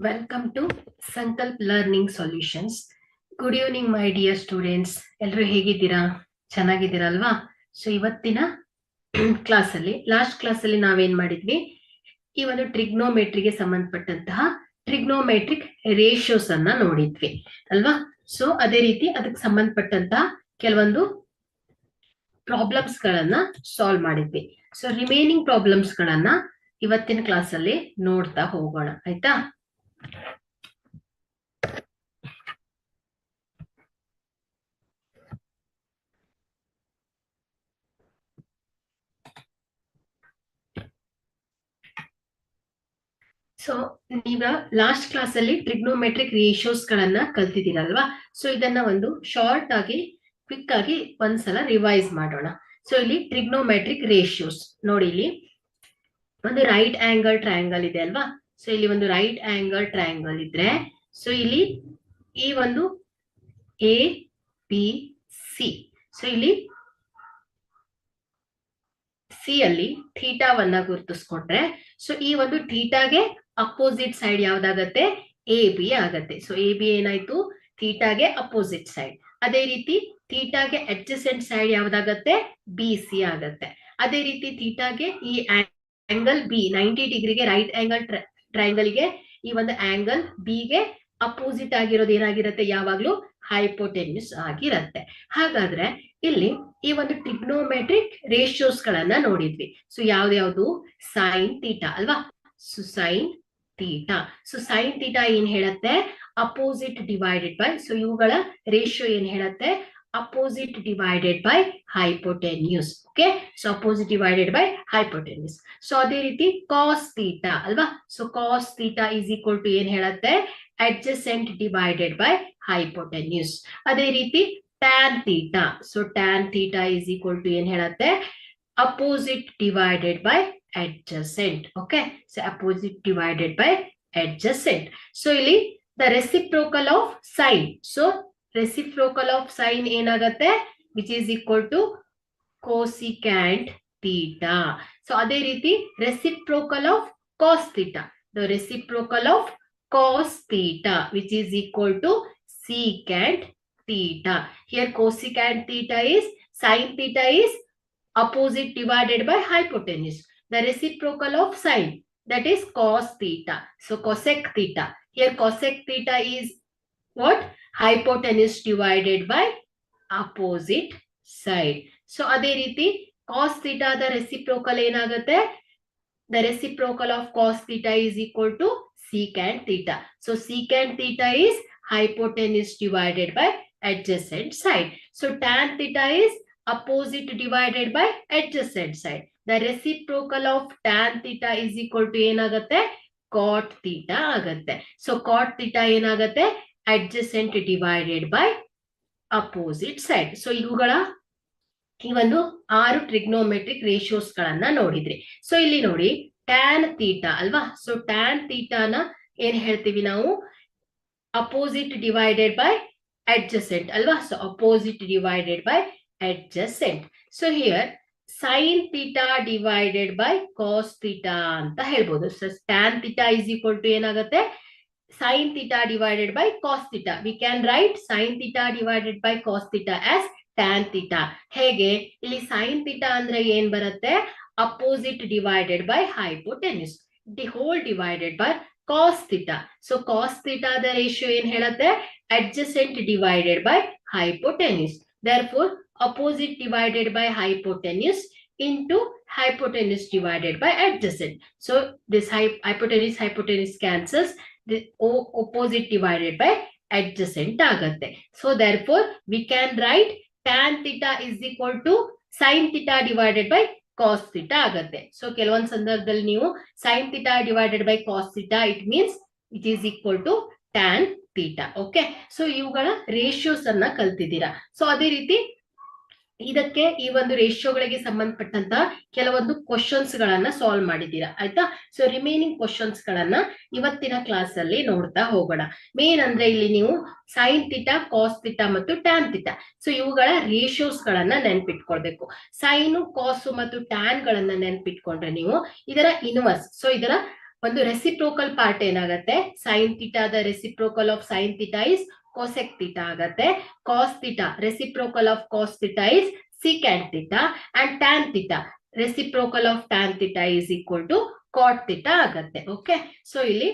Welcome to Sankalp Learning Solutions. Good evening, my dear students. ಎಲ್ಲರೂ ಹೇಗಿದ್ದೀರಾ? ಚೆನ್ನಾಗಿದ್ದೀರಾ ಅಲ್ವಾ? ಸೊ ಇವತ್ತಿನ ಕ್ಲಾಸಲ್ಲಿ ಲಾಸ್ಟ್ ಕ್ಲಾಸಲ್ಲಿ ನಾವೇನ್ ಮಾಡಿದ್ವಿ, ಈ ಒಂದು ಟ್ರಿಗ್ನೋಮೆಟ್ರಿಗೆ ಸಂಬಂಧಪಟ್ಟಂತಹ ಟ್ರಿಗ್ನೋಮೆಟ್ರಿಕ್ ರೇಷಿಯೋಸ್ ಅನ್ನ ನೋಡಿದ್ವಿ ಅಲ್ವಾ? ಸೊ ಅದೇ ರೀತಿ ಅದಕ್ಕೆ ಸಂಬಂಧಪಟ್ಟಂತಹ ಕೆಲವೊಂದು ಪ್ರಾಬ್ಲಮ್ಸ್ ಗಳನ್ನ ಸಾಲ್ವ್ ಮಾಡಿದ್ವಿ. ಸೊ ರಿಮೈನಿಂಗ್ ಪ್ರಾಬ್ಲಮ್ಸ್ ಗಳನ್ನ ಇವತ್ತಿನ ಕ್ಲಾಸಲ್ಲಿ ನೋಡ್ತಾ ಹೋಗೋಣ, ಆಯ್ತಾ? ಸೊ ನೀವ ಲಾಸ್ಟ್ ಕ್ಲಾಸ್ ಅಲ್ಲಿ ಟ್ರಿಗ್ನೋಮೆಟ್ರಿಕ್ ರೇಷಿಯೋಸ್ ಗಳನ್ನ ಕಲ್ತಿದ್ದೀರಲ್ವಾ? ಸೊ ಇದನ್ನ ಒಂದು ಶಾರ್ಟ್ ಆಗಿ ಕ್ವಿಕ್ ಆಗಿ ಒಂದ್ಸಲ ರಿವೈಸ್ ಮಾಡೋಣ. ಸೊ ಇಲ್ಲಿ ಟ್ರಿಗ್ನೋಮೆಟ್ರಿಕ್ ರೇಷಿಯೋಸ್ ನೋಡಿ, ಇಲ್ಲಿ ಒಂದು ರೈಟ್ ಆಂಗಲ್ ಟ್ರಯಾಂಗಲ್ ಇದೆ ಅಲ್ವಾ? ಸೊ ಇಲ್ಲಿ ಒಂದು ರೈಟ್ ಆಂಗಲ್ ಟ್ರಯಾಂಗಲ್ ಇದ್ರೆ, ಸೊ ಇಲ್ಲಿ ಈ ಒಂದು ಎ ಬಿ ಸಿ, ಸೊ ಇಲ್ಲಿ ಸಿ ಅಲ್ಲಿ ಥೀಟಾವನ್ನ ಗುರುತಿಸ್ಕೊಂಡ್ರೆ, ಸೊ ಈ ಒಂದು ಥೀಟಾಗೆ ಅಪೋಸಿಟ್ ಸೈಡ್ ಯಾವ್ದಾಗತ್ತೆ? ಎ ಬಿ ಆಗತ್ತೆ. ಸೊ ಎ ಬಿ ಏನಾಯ್ತು? ಥೀಟಾಗೆ ಅಪೋಸಿಟ್ ಸೈಡ್. ಅದೇ ರೀತಿ ಥೀಟಾಗೆ ಅಡ್ಜಸೆಂಟ್ ಸೈಡ್ ಯಾವ್ದಾಗತ್ತೆ? ಬಿ ಸಿ ಆಗತ್ತೆ. ಅದೇ ರೀತಿ ಥೀಟಾಗೆ ಈ ಆಂಗಲ್ ಬಿ 90 ಡಿಗ್ರಿಗೆ ರೈಟ್ ಆಂಗಲ್ ಟ್ರಯಾಂಗಲ್ ಗೆ ಈ ಒಂದು ಆಂಗಲ್ ಬಿ ಗೆ ಅಪೋಸಿಟ್ ಆಗಿರೋದು ಏನಾಗಿರುತ್ತೆ? ಯಾವಾಗ್ಲೂ ಹೈಪೋಟೆನ್ಯೂಸ್ ಆಗಿರತ್ತೆ. ಹಾಗಾದ್ರೆ ಇಲ್ಲಿ ಈ ಒಂದು ಟ್ರಿಗ್ನೋಮೆಟ್ರಿಕ್ ರೇಷಿಯೋಸ್ ಗಳನ್ನ ನೋಡಿದ್ವಿ. ಸೊ ಯಾವ್ದು? ಸೈನ್ ಥೀಟಾ ಅಲ್ವಾ? So sine theta. So sine theta ಏನ್ ಹೇಳತ್ತೆ? ಅಪೋಸಿಟ್ ಡಿವೈಡೆಡ್ ಬೈ, ಸೊ ಇವುಗಳ ರೇಷಿಯೋ ಏನ್ ಹೇಳತ್ತೆ? Opposite divided by hypotenuse. Okay, so opposite divided by hypotenuse. So ಅದೇ ರೀತಿ ಕಾಸ್ ಥೀಟಾ ಅಲ್ವಾ? So cos theta is equal to ಏನ್ ಹೇಳತ್ತೆ? adjacent divided by hypotenuse. ಅದೇ ರೀತಿ tan theta, so tan theta is equal to ಏನ್ ಹೇಳತ್ತೆ? opposite divided by adjacent. okay, so opposite divided by adjacent. so ಇಲ್ಲಿ the reciprocal of sine, so reciprocal of sine ಏನಾಗತ್ತೆ? which is equal to cosecant theta. so ಅದೇ ರೀತಿ reciprocal of cos theta, the reciprocal of cos theta which is equal to secant theta. Here cosecant theta is, sin theta is opposite divided by hypotenuse. The reciprocal of sine, that is cos theta. So cosec theta. Here cosec theta is what? Hypotenuse divided by opposite side. So ಅದೇ ರೀತಿ cos theta the reciprocal ಏನಾಗುತ್ತೆ? The reciprocal of cos theta is equal to secant theta. So secant theta is hypotenuse divided by adjacent side. So tan theta is opposite divided by adjacent side. The reciprocal of tan theta is equal to ಏನಾಗುತ್ತೆ? cot theta ಆಗತ್ತೆ. So cot theta ಏನಾಗುತ್ತೆ? adjacent divided by opposite side. So ಇವುಗಳ ಈ ಒಂದು 6 trigonometric ratios ಗಳನ್ನ ನೋಡಿದ್ರಿ. So ಇಲ್ಲಿ ನೋಡಿ ಟ್ಯಾನ್ ಥೀಟಾ ಅಲ್ವಾ? ಸೊ ಟ್ಯಾನ್ ಥೀಟಾನ ಏನ್ ಹೇಳ್ತೀವಿ ನಾವು? ಅಪೋಸಿಟ್ ಡಿವೈಡೆಡ್ ಬೈ ಅಡ್ಜಸೆಂಟ್ ಅಲ್ವಾ? So opposite divided by adjacent. So here sine theta divided by cos theta ಅಂತ ಹೇಳ್ಬೋದು. So tan theta is equal to ಏನಾಗುತ್ತೆ? Sine theta divided by cos theta. We can write sine theta divided by cos theta as tan theta. ಹೇಗೆ? ಇಲ್ಲಿ sin theta ಅಂದ್ರೆ ಏನ್ ಬರುತ್ತೆ? opposite divided by hypotenuse, the whole divided by cos theta. so cos theta the ratio ಏನ್ ಹೇಳುತ್ತೆ? adjacent divided by hypotenuse. therefore opposite divided by hypotenuse into hypotenuse divided by adjacent. so this hypotenuse cancels, the opposite divided by adjacent ಆಗತ್ತೆ. so therefore we can write tan theta is equal to sin theta divided by cos theta ಆಗತ್ತೆ. So ಕೆಲವೊಂದು ಸಂದರ್ಭದಲ್ಲಿ ನೀವು sin theta divided by cos theta, it means it is equal to tan theta. Okay, so ಇವುಗಳ ratios ಅನ್ನ ಕಲ್ತಿದ್ದೀರಾ. So ಅದೇ ರೀತಿ ಇದಕ್ಕೆ ಈ ಒಂದು ರೇಷಿಯೋಗಳಿಗೆ ಸಂಬಂಧಪಟ್ಟಂತ ಕೆಲವೊಂದು ಕ್ವಶನ್ಸ್ ಗಳನ್ನ ಸಾಲ್ವ್ ಮಾಡಿದ್ದೀರಾ, ಆಯ್ತಾ? ಸೊ ರಿಮೈನಿಂಗ್ ಕ್ವಶನ್ಸ್ ಗಳನ್ನ ಇವತ್ತಿನ ಕ್ಲಾಸ್ ಅಲ್ಲಿ ನೋಡ್ತಾ ಹೋಗೋಣ. ಮೇನ್ ಅಂದ್ರೆ ಇಲ್ಲಿ ನೀವು ಸೈನ್ ಥೀಟಾ, ಕಾಸ್ ಥೀಟಾ ಮತ್ತು ಟ್ಯಾನ್ ಥೀಟಾ, ಸೊ ಇವುಗಳ ರೇಷಿಯೋಸ್ ಗಳನ್ನ ನೆನ್ಪಿಟ್ಕೊಳ್ಬೇಕು. ಸೈನು, ಕಾಸು ಮತ್ತು ಟ್ಯಾನ್ ಗಳನ್ನ ನೆನ್ಪಿಟ್ಕೊಂಡ್ರೆ ನೀವು ಇದರ ಇನ್ವರ್ಸ್, ಸೊ ಇದರ ಒಂದು ರೆಸಿಪ್ರೋಕಲ್ ಪಾರ್ಟ್ ಏನಾಗತ್ತೆ, ಸೈನ್ ಥೀಟಾದ reciprocal of sine theta is cosec theta ಆಗತ್ತೆ. Cos theta reciprocal of cos theta is secant theta, and tan theta reciprocal of tan theta is equal to cot theta ಆಗತ್ತೆ. Okay, so ಇಲ್ಲಿ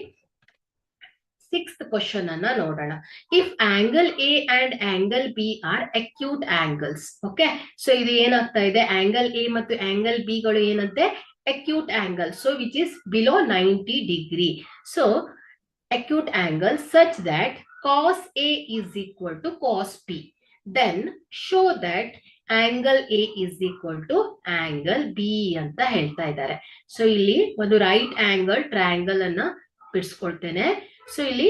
sixth question ಅನ್ನ ನೋಡೋಣ. If angle A and angle B are acute angles. Okay, so ಇದು ಏನಾಗ್ತಾ ಇದೆ, angle A ಮತ್ತು angle B ಗಳು ಏನಂತೆ, acute angle, so which is below 90 degree. So acute angle such that cos A is equal to cos B, then show that angle A is equal to angle B ಅಂತ ಹೇಳ್ತಾ ಇದ್ದಾರೆ. So ಇಲ್ಲಿ ಒಂದು right angle triangle ಅನ್ನ ಬಿಡಿಸ್ಕೊಳ್ತೇನೆ. So ಇಲ್ಲಿ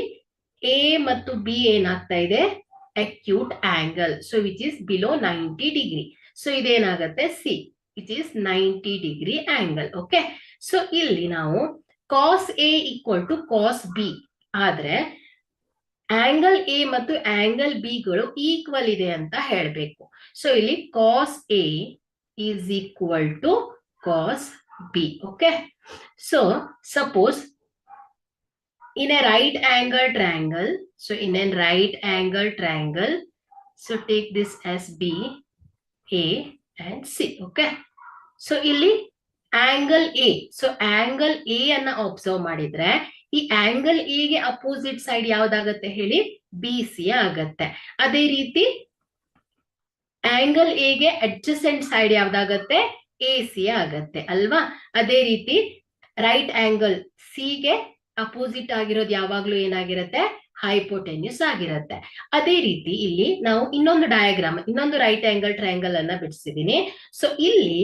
A ಮತ್ತು B ಏನಾಗ್ತಾ ಇದೆ, acute angle, so which is below 90 degree. So ಇದೇನಾಗತ್ತೆ, C which is 90 degree angle. Okay, so ಇಲ್ಲಿ ನಾವು cos A equal to cos B ಆದ್ರೆ ಆಂಗಲ್ ಎ ಮತ್ತು ಆಂಗಲ್ ಬಿ ಗಳು ಈಕ್ವಲ್ ಇದೆ ಅಂತ ಹೇಳಬೇಕು. ಸೊ ಇಲ್ಲಿ cos A is equal to cos B. Okay, so suppose in a right angle triangle, so in a right angle triangle, so take this as B, A and C. Okay, so ಇಲ್ಲಿ angle A, so angle A ಅನ್ನ observe ಮಾಡಿದ್ರೆ ಈ angle A ಗೆ opposite side ಯಾವ್ದಾಗತ್ತೆ ಹೇಳಿ, B C ಆಗತ್ತೆ. ಅದೇ ರೀತಿ angle A ಗೆ ಅಡ್ಜಸೆಂಟ್ ಸೈಡ್ ಯಾವ್ದಾಗತ್ತೆ, ಎ ಸಿ ಆಗತ್ತೆ ಅಲ್ವಾ. ಅದೇ ರೀತಿ ರೈಟ್ ಆಂಗಲ್ ಸಿ ಗೆ ಅಪೋಸಿಟ್ ಆಗಿರೋದು ಯಾವಾಗ್ಲೂ ಏನಾಗಿರುತ್ತೆ, ಹೈಪೋಟೆನ್ಯೂಸ್ ಆಗಿರುತ್ತೆ. ಅದೇ ರೀತಿ ಇಲ್ಲಿ ನಾವು ಇನ್ನೊಂದು ಡಯಾಗ್ರಾಮ್, ಇನ್ನೊಂದು ರೈಟ್ ಆಂಗಲ್ ಟ್ರಯಾಂಗಲ್ ಅನ್ನ ಬಿಡಿಸಿದೀನಿ. ಸೊ ಇಲ್ಲಿ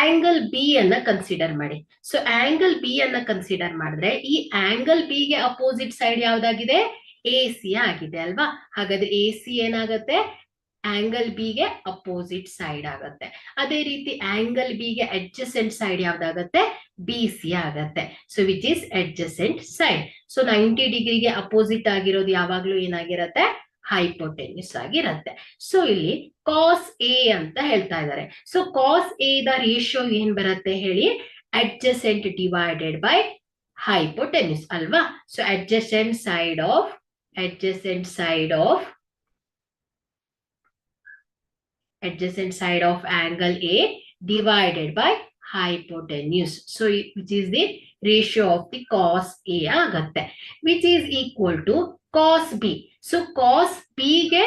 ಆಂಗಲ್ ಬಿ ಅನ್ನ ಕನ್ಸಿಡರ್ ಮಾಡಿ. ಸೊ ಆಂಗಲ್ ಬಿ ಅನ್ನ ಕನ್ಸಿಡರ್ ಮಾಡಿದ್ರೆ ಈ ಆಂಗಲ್ ಬಿ ಗೆ ಅಪೋಸಿಟ್ ಸೈಡ್ ಯಾವ್ದಾಗಿದೆ, ಎ ಸಿ ಆಗಿದೆ ಅಲ್ವಾ. ಹಾಗಾದ್ರೆ ಎ ಸಿ ಏನಾಗತ್ತೆ, ಆಂಗಲ್ ಬಿ ಗೆ ಅಪೋಸಿಟ್ ಸೈಡ್ ಆಗತ್ತೆ. ಅದೇ ರೀತಿ ಆಂಗಲ್ ಬಿ ಗೆ ಅಡ್ಜಸೆಂಟ್ ಸೈಡ್ ಯಾವ್ದಾಗತ್ತೆ, ಬಿ ಸಿ ಆಗತ್ತೆ. So which is adjacent side. So 90 ಡಿಗ್ರಿಗೆ ಅಪೋಸಿಟ್ ಆಗಿರೋದು ಯಾವಾಗ್ಲೂ ಏನಾಗಿರತ್ತೆ, ಹೈಪೋಟೆನ್ಯೂಸ್ ಆಗಿರತ್ತೆ. ಸೊ ಇಲ್ಲಿ ಕಾಸ್ ಎ ಅಂತ ಹೇಳ್ತಾ ಇದ್ದಾರೆ. So cos A the ratio ಏನ್ ಬರುತ್ತೆ ಹೇಳಿ, ಅಡ್ಜಸೆಂಟ್ ಡಿವೈಡೆಡ್ ಬೈ ಹೈಪೋಟೆನ್ಯೂಸ್ ಅಲ್ವಾ. So adjacent side of angle A divided by hypotenuse. So which is the ratio of the cos A ಆಗತ್ತೆ, which is equal to cos B. So cos B ಗೆ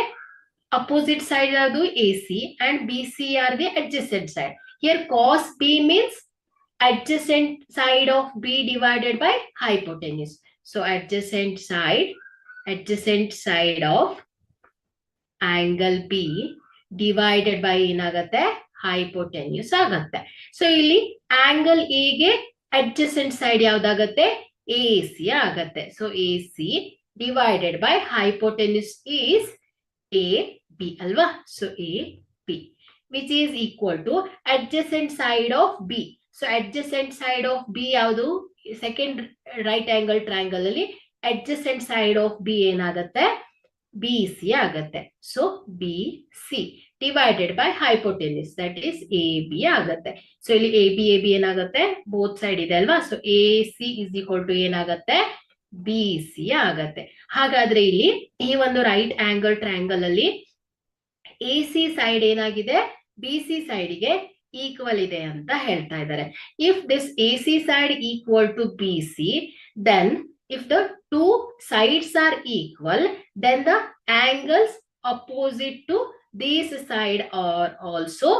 opposite side ಅದು AC and BC are the adjacent side. Here cos B means adjacent side of B divided by hypotenuse. So adjacent side of angle B divided by ಏನಾಗತ್ತೆ, hypotenuse ಆಗತ್ತೆ. So ಇಲ್ಲಿ angle A ಗೆ adjacent side ಯಾವ್ದಾಗತ್ತೆ, A C ಆಗತ್ತೆ. So A C divided by hypotenuse is A B ಅಲ್ವಾ. So A B which is equal to adjacent side of B. So adjacent side of B ಯಾವುದು, second right angle triangle ಅಲ್ಲಿ adjacent side of B ಏನಾಗತ್ತೆ, B C ಆಗತ್ತೆ. So B C divided by hypotenuse that is A B ಆಗತ್ತೆ. So ಇಲ್ಲಿ A B ಏನಾಗತ್ತೆ, both side ಇದೆ ಅಲ್ವಾ. So A C is equal to ಏನಾಗತ್ತೆ, B C ಆಗತ್ತೆ. ಹಾಗಾದ್ರೆ ಇಲ್ಲಿ ಈ ಒಂದು ರೈಟ್ ಆಂಗಲ್ ಟ್ರಯಾಂಗಲ್ ಅಲ್ಲಿ ಎ ಸಿ ಸೈಡ್ ಏನಾಗಿದೆ, ಬಿ ಸಿ ಸೈಡ್ ಗೆ ಈಕ್ವಲ್ ಇದೆ ಅಂತ ಹೇಳ್ತಾ ಇದ್ದಾರೆ. If this A C side equal to B C, then if the two sides are equal, then the angles opposite to this side are also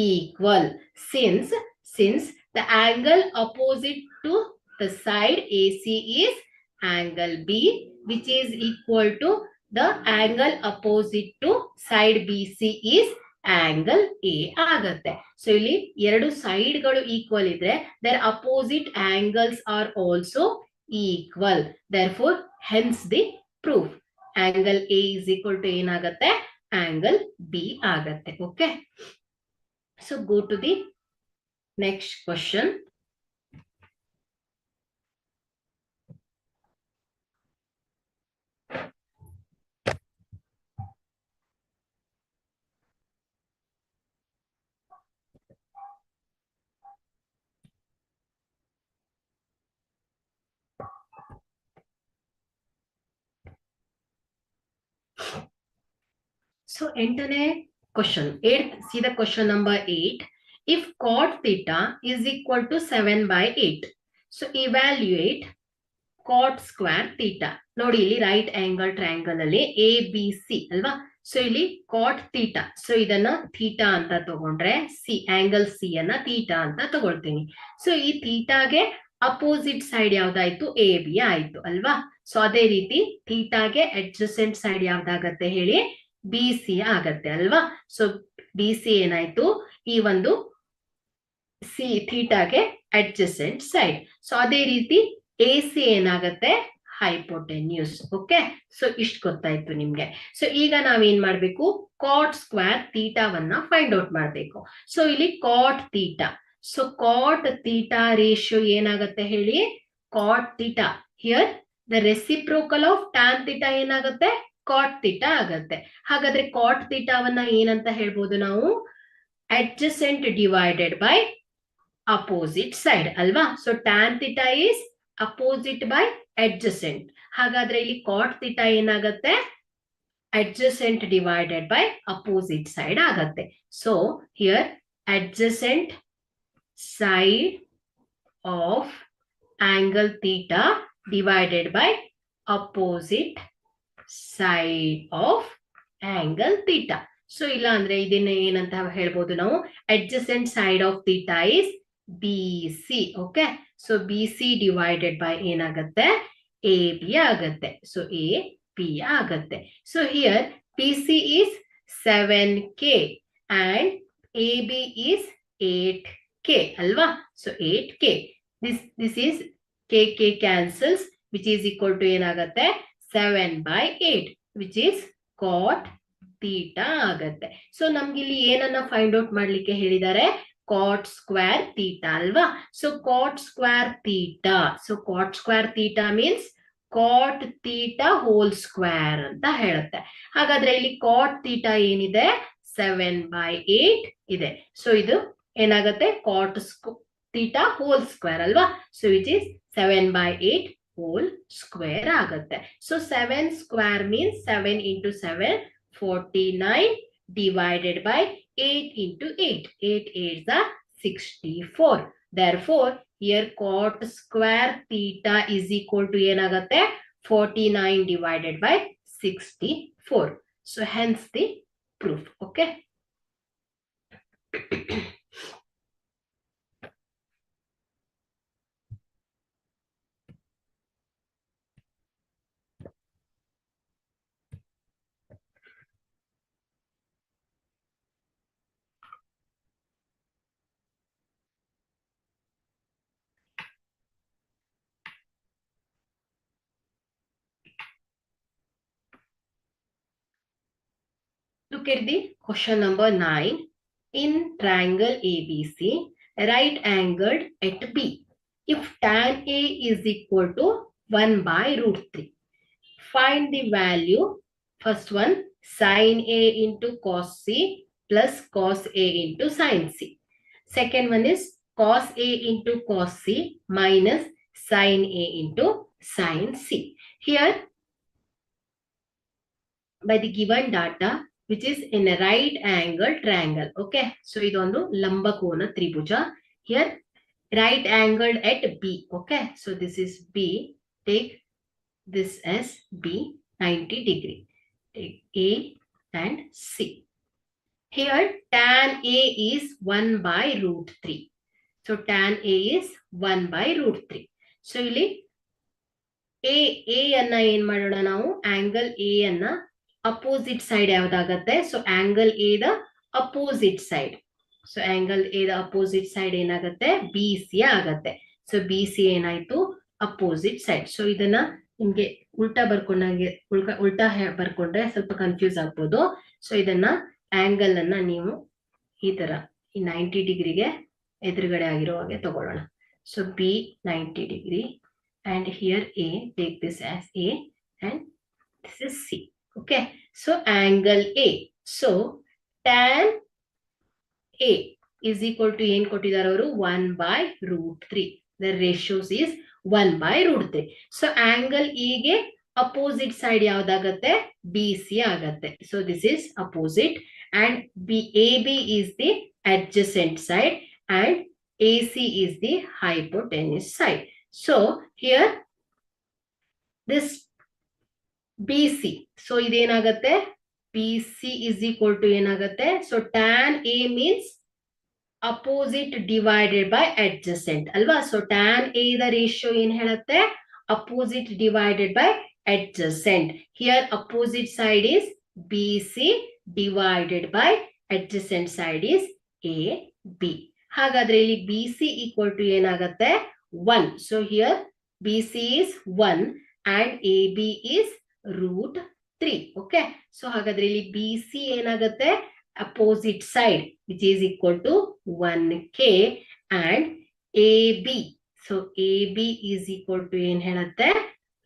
equal. Since the angle opposite to the side AC is angle B, which is equal to the angle opposite to side BC is angle A ಆಗತ್ತೆ. So ಇಲ್ಲಿ ಎರಡು side ಗಳು equal ಇದ್ರೆ their opposite angles are also equal. Therefore hence the proof angle A is equal to ಏನಾಗತ್ತೆ, angle B ಆಗತ್ತೆ. Okay, so go to the next question. So 8ನೇ question, see the question number 8. If cot theta is equal to 7/8, so evaluate cot square theta. ನೋಡಿ ಇಲ್ಲಿ right angle triangle ಅಲ್ಲಿ A B C ಅಲ್ವಾ. So ಇಲ್ಲಿ cot theta, so ಇದನ್ನ theta ಅಂತ ತಗೊಂಡ್ರೆ C angle C ಅನ್ನ ಥೀಟಾ ಅಂತ ತಗೊಳ್ತೀನಿ. ಸೊ ಈ ಥೀಟಾಗೆ ಅಪೋಸಿಟ್ ಸೈಡ್ ಯಾವ್ದಾಯ್ತು, ಎ ಬಿ ಆಯ್ತು ಅಲ್ವಾ. ಸೊ ಅದೇ ರೀತಿ ಥೀಟಾಗೆ ಅಡ್ಜಸೆಂಟ್ ಸೈಡ್ ಯಾವ್ದಾಗತ್ತೆ ಹೇಳಿ, ಬಿ ಸಿ ಆಗತ್ತೆ ಅಲ್ವಾ. ಸೊ ಬಿ ಸಿ ಏನಾಯ್ತು, ಈ ಒಂದು ಸಿ ಥೀಟಾಗೆ ಅಡ್ಜಸೆಂಟ್ ಸೈಡ್. ಸೊ ಅದೇ ರೀತಿ ಎ ಸಿ ಏನಾಗತ್ತೆ, ಹೈಪೋಟೆನ್ಯೂಸ್. ಓಕೆ, ಸೊ ಇಷ್ಟು ಗೊತ್ತಾಯ್ತು ನಿಮ್ಗೆ. ಸೊ ಈಗ ನಾವೇನ್ ಮಾಡ್ಬೇಕು, ಕಾಟ್ ಸ್ಕ್ವೇರ್ ಥೀಟಾವನ್ನ ಫೈಂಡ್ ಔಟ್ ಮಾಡ್ಬೇಕು. ಸೊ ಇಲ್ಲಿ cot theta, so cot theta ratio ಏನಾಗತ್ತೆ ಹೇಳಿ, cot theta here the reciprocal of tan theta ಏನಾಗುತ್ತೆ, ಕಾಟ್ ಥೀಟಾ ಆಗತ್ತೆ. ಹಾಗಾದ್ರೆ ಕಾಟ್ ಥೀಟಾವನ್ನ ಏನಂತ ಹೇಳ್ಬೋದು ನಾವು, adjacent divided by opposite side ಅಲ್ವಾ. So tan theta is opposite by adjacent. ಹಾಗಾದ್ರೆ ಇಲ್ಲಿ ಕಾಟ್ ಥೀಟಾ ಏನಾಗತ್ತೆ, adjacent divided by opposite side ಆಗತ್ತೆ. So here adjacent side of angle theta divided by opposite side of angle theta. So ಇಲ್ಲ ಅಂದ್ರೆ ಇದನ್ನ ಏನಂತ ಹೇಳ್ಬೋದು ನಾವು, adjacent side of theta is B C. Okay, so B C divided by ಏನಾಗತ್ತೆ, A B ಆಗತ್ತೆ. So A B ಆಗತ್ತೆ. So here P C is 7K and A B is 8K ಅಲ್ವಾ. So 8K, this is K cancels, which is equal to ಏನಾಗತ್ತೆ, 7/8, which is cot theta ಆಗತ್ತೆ. So ನಮ್ಗೆ ಇಲ್ಲಿ ಏನನ್ನ find out ಮಾಡ್ಲಿಕ್ಕೆ ಹೇಳಿದ್ದಾರೆ, cot square theta ಅಲ್ವಾ. So cot square theta, so cot square theta means cot theta whole square ಅಂತ ಹೇಳುತ್ತೆ. ಹಾಗಾದ್ರೆ ಇಲ್ಲಿ ಕಾಟ್ ಥೀಟಾ ಏನಿದೆ, 7/8 ಇದೆ. ಸೊ ಇದು ಏನಾಗತ್ತೆ, ಕಾಟ್ ಥೀಟಾ ಹೋಲ್ ಸ್ಕ್ವೇರ್ ಅಲ್ವಾ. So which is 7/8 whole square ಆಗತ್ತೆ. So 7 square means 7 into 7, 49 divided by 8 into 8. 8 8s are 64. Therefore, here cot square theta is equal to ಏನಾಗತ್ತೆ, 49 divided by 64. So hence the proof. Okay. Look at the question number 9. In triangle ABC, right angled at B, if tan A is equal to 1/√3, find the value. First one, sin A into cos C plus cos A into sin C. Second one is cos A into cos C minus sin A into sin C. Here, by the given data, which is in a right angle triangle. Okay, so idondu lambakona tribhuja. Here right angled at B. Okay, so this is B. Take this as B, 90 degree. Take A and C. Here tan A is 1/√3. So tan A is 1/√3. So ಇಲ್ಲಿ A ಅನ್ನ ಏನ್ ಮಾಡೋಣ ನಾವು, angle A ಅನ್ನ opposite side ಯಾವ್ದಾಗತ್ತೆ, so angle A the opposite side. So angle A the opposite side ಏನಾಗತ್ತೆ, B C ಆಗತ್ತೆ. So B C ಏನಾಯ್ತು, ಅಪೋಸಿಟ್ ಸೈಡ್. ಸೊ ಇದನ್ನ ನಿಮ್ಗೆ ಉಲ್ಟಾ ಬರ್ಕೊಂಡಂಗೆ, ಉಲ್ಟಾ ಬರ್ಕೊಂಡ್ರೆ ಸ್ವಲ್ಪ ಕನ್ಫ್ಯೂಸ್ ಆಗ್ಬೋದು. ಸೊ ಇದನ್ನ ಆಂಗಲ್ ಅನ್ನ ನೀವು ಈ ತರ ಈ 90 ಡಿಗ್ರಿಗೆ ಎದುರುಗಡೆ ಆಗಿರೋ ಹಾಗೆ ತಗೊಳ್ಳೋಣ. So B 90 degree and here A, take this as A and this is C. Okay, so angle A. So tan A is equal to ಏನು ಕೊಟ್ಟಿದ್ದಾರೆ ಅವರು, 1/√3. The ratios is 1/√3. So angle A ಗೆ ಅಪೋಸಿಟ್ ಸೈಡ್ ಯಾವ್ದಾಗತ್ತೆ B C ಆಗತ್ತೆ. So this is opposite and A B is the adjacent side and AC is the hypotenuse side. So here this BC, so idenagatte BC is equal to enagatte, so tan A means opposite divided by adjacent alva. So tan A the ratio en helutte opposite divided by adjacent. Here opposite side is BC divided by adjacent side is A B. ಹಾಗಾದ್ರೆ ಇಲ್ಲಿ BC equal to ಏನಾಗತ್ತೆ 1. So here BC is 1 and AB is √3. Okay. So ಹಾಗಾದ್ರೆ ಇಲ್ಲಿ BC ಏನಾಗತ್ತೆ opposite side which is equal to 1K and AB. So AB is equal to ಏನ್ ಹೇಳುತ್ತೆ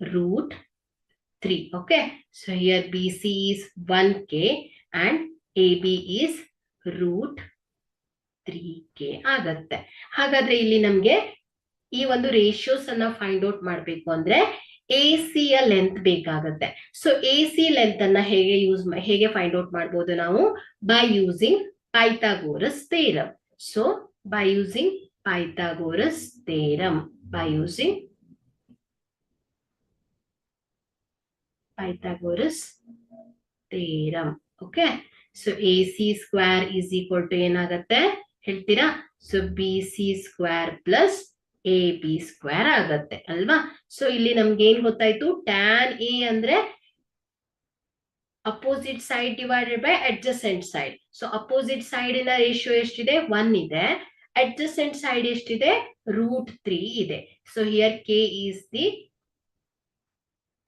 √3. Okay. So here BC is 1K and AB is √3K ಆಗತ್ತೆ. ಹಾಗಾದ್ರೆ ಇಲ್ಲಿ ನಮ್ಗೆ ಈ ಒಂದು ರೇಷಿಯೋಸ್ ಅನ್ನ ಫೈಂಡ್ ಔಟ್ ಮಾಡ್ಬೇಕು ಅಂದ್ರೆ AC ಯ ಲೆಂತ್ ಬೇಕಾಗತ್ತೆ. ಸೊ AC ಲೆಂತ್ ಅನ್ನ ಹೇಗೆ ಫೈಂಡ್ ಔಟ್ ಮಾಡಬಹುದು ನಾವು by using Pythagoras theorem. So by using Pythagoras theorem, by using Pythagoras theorem. Okay. So AC square is equal to ಏನಾಗತ್ತೆ ಹೇಳ್ತೀರಾ? So BC square plus AB square ಆಗತ್ತೆ ಅಲ್ವಾ? So ಇಲ್ಲಿ ನಮ್ಗೆ ಏನ್ ಗೊತ್ತಾಯ್ತು, ಟ್ಯಾನ್ ಎ ಅಂದ್ರೆ opposite side divided by adjacent side. So opposite side ನ ರೇಷಿಯೋ ಎಷ್ಟಿದೆ 1 ಇದೆ, ಅಡ್ಜಸೆಂಟ್ ಸೈಡ್ ಎಷ್ಟಿದೆ √3 ಇದೆ. So here K is the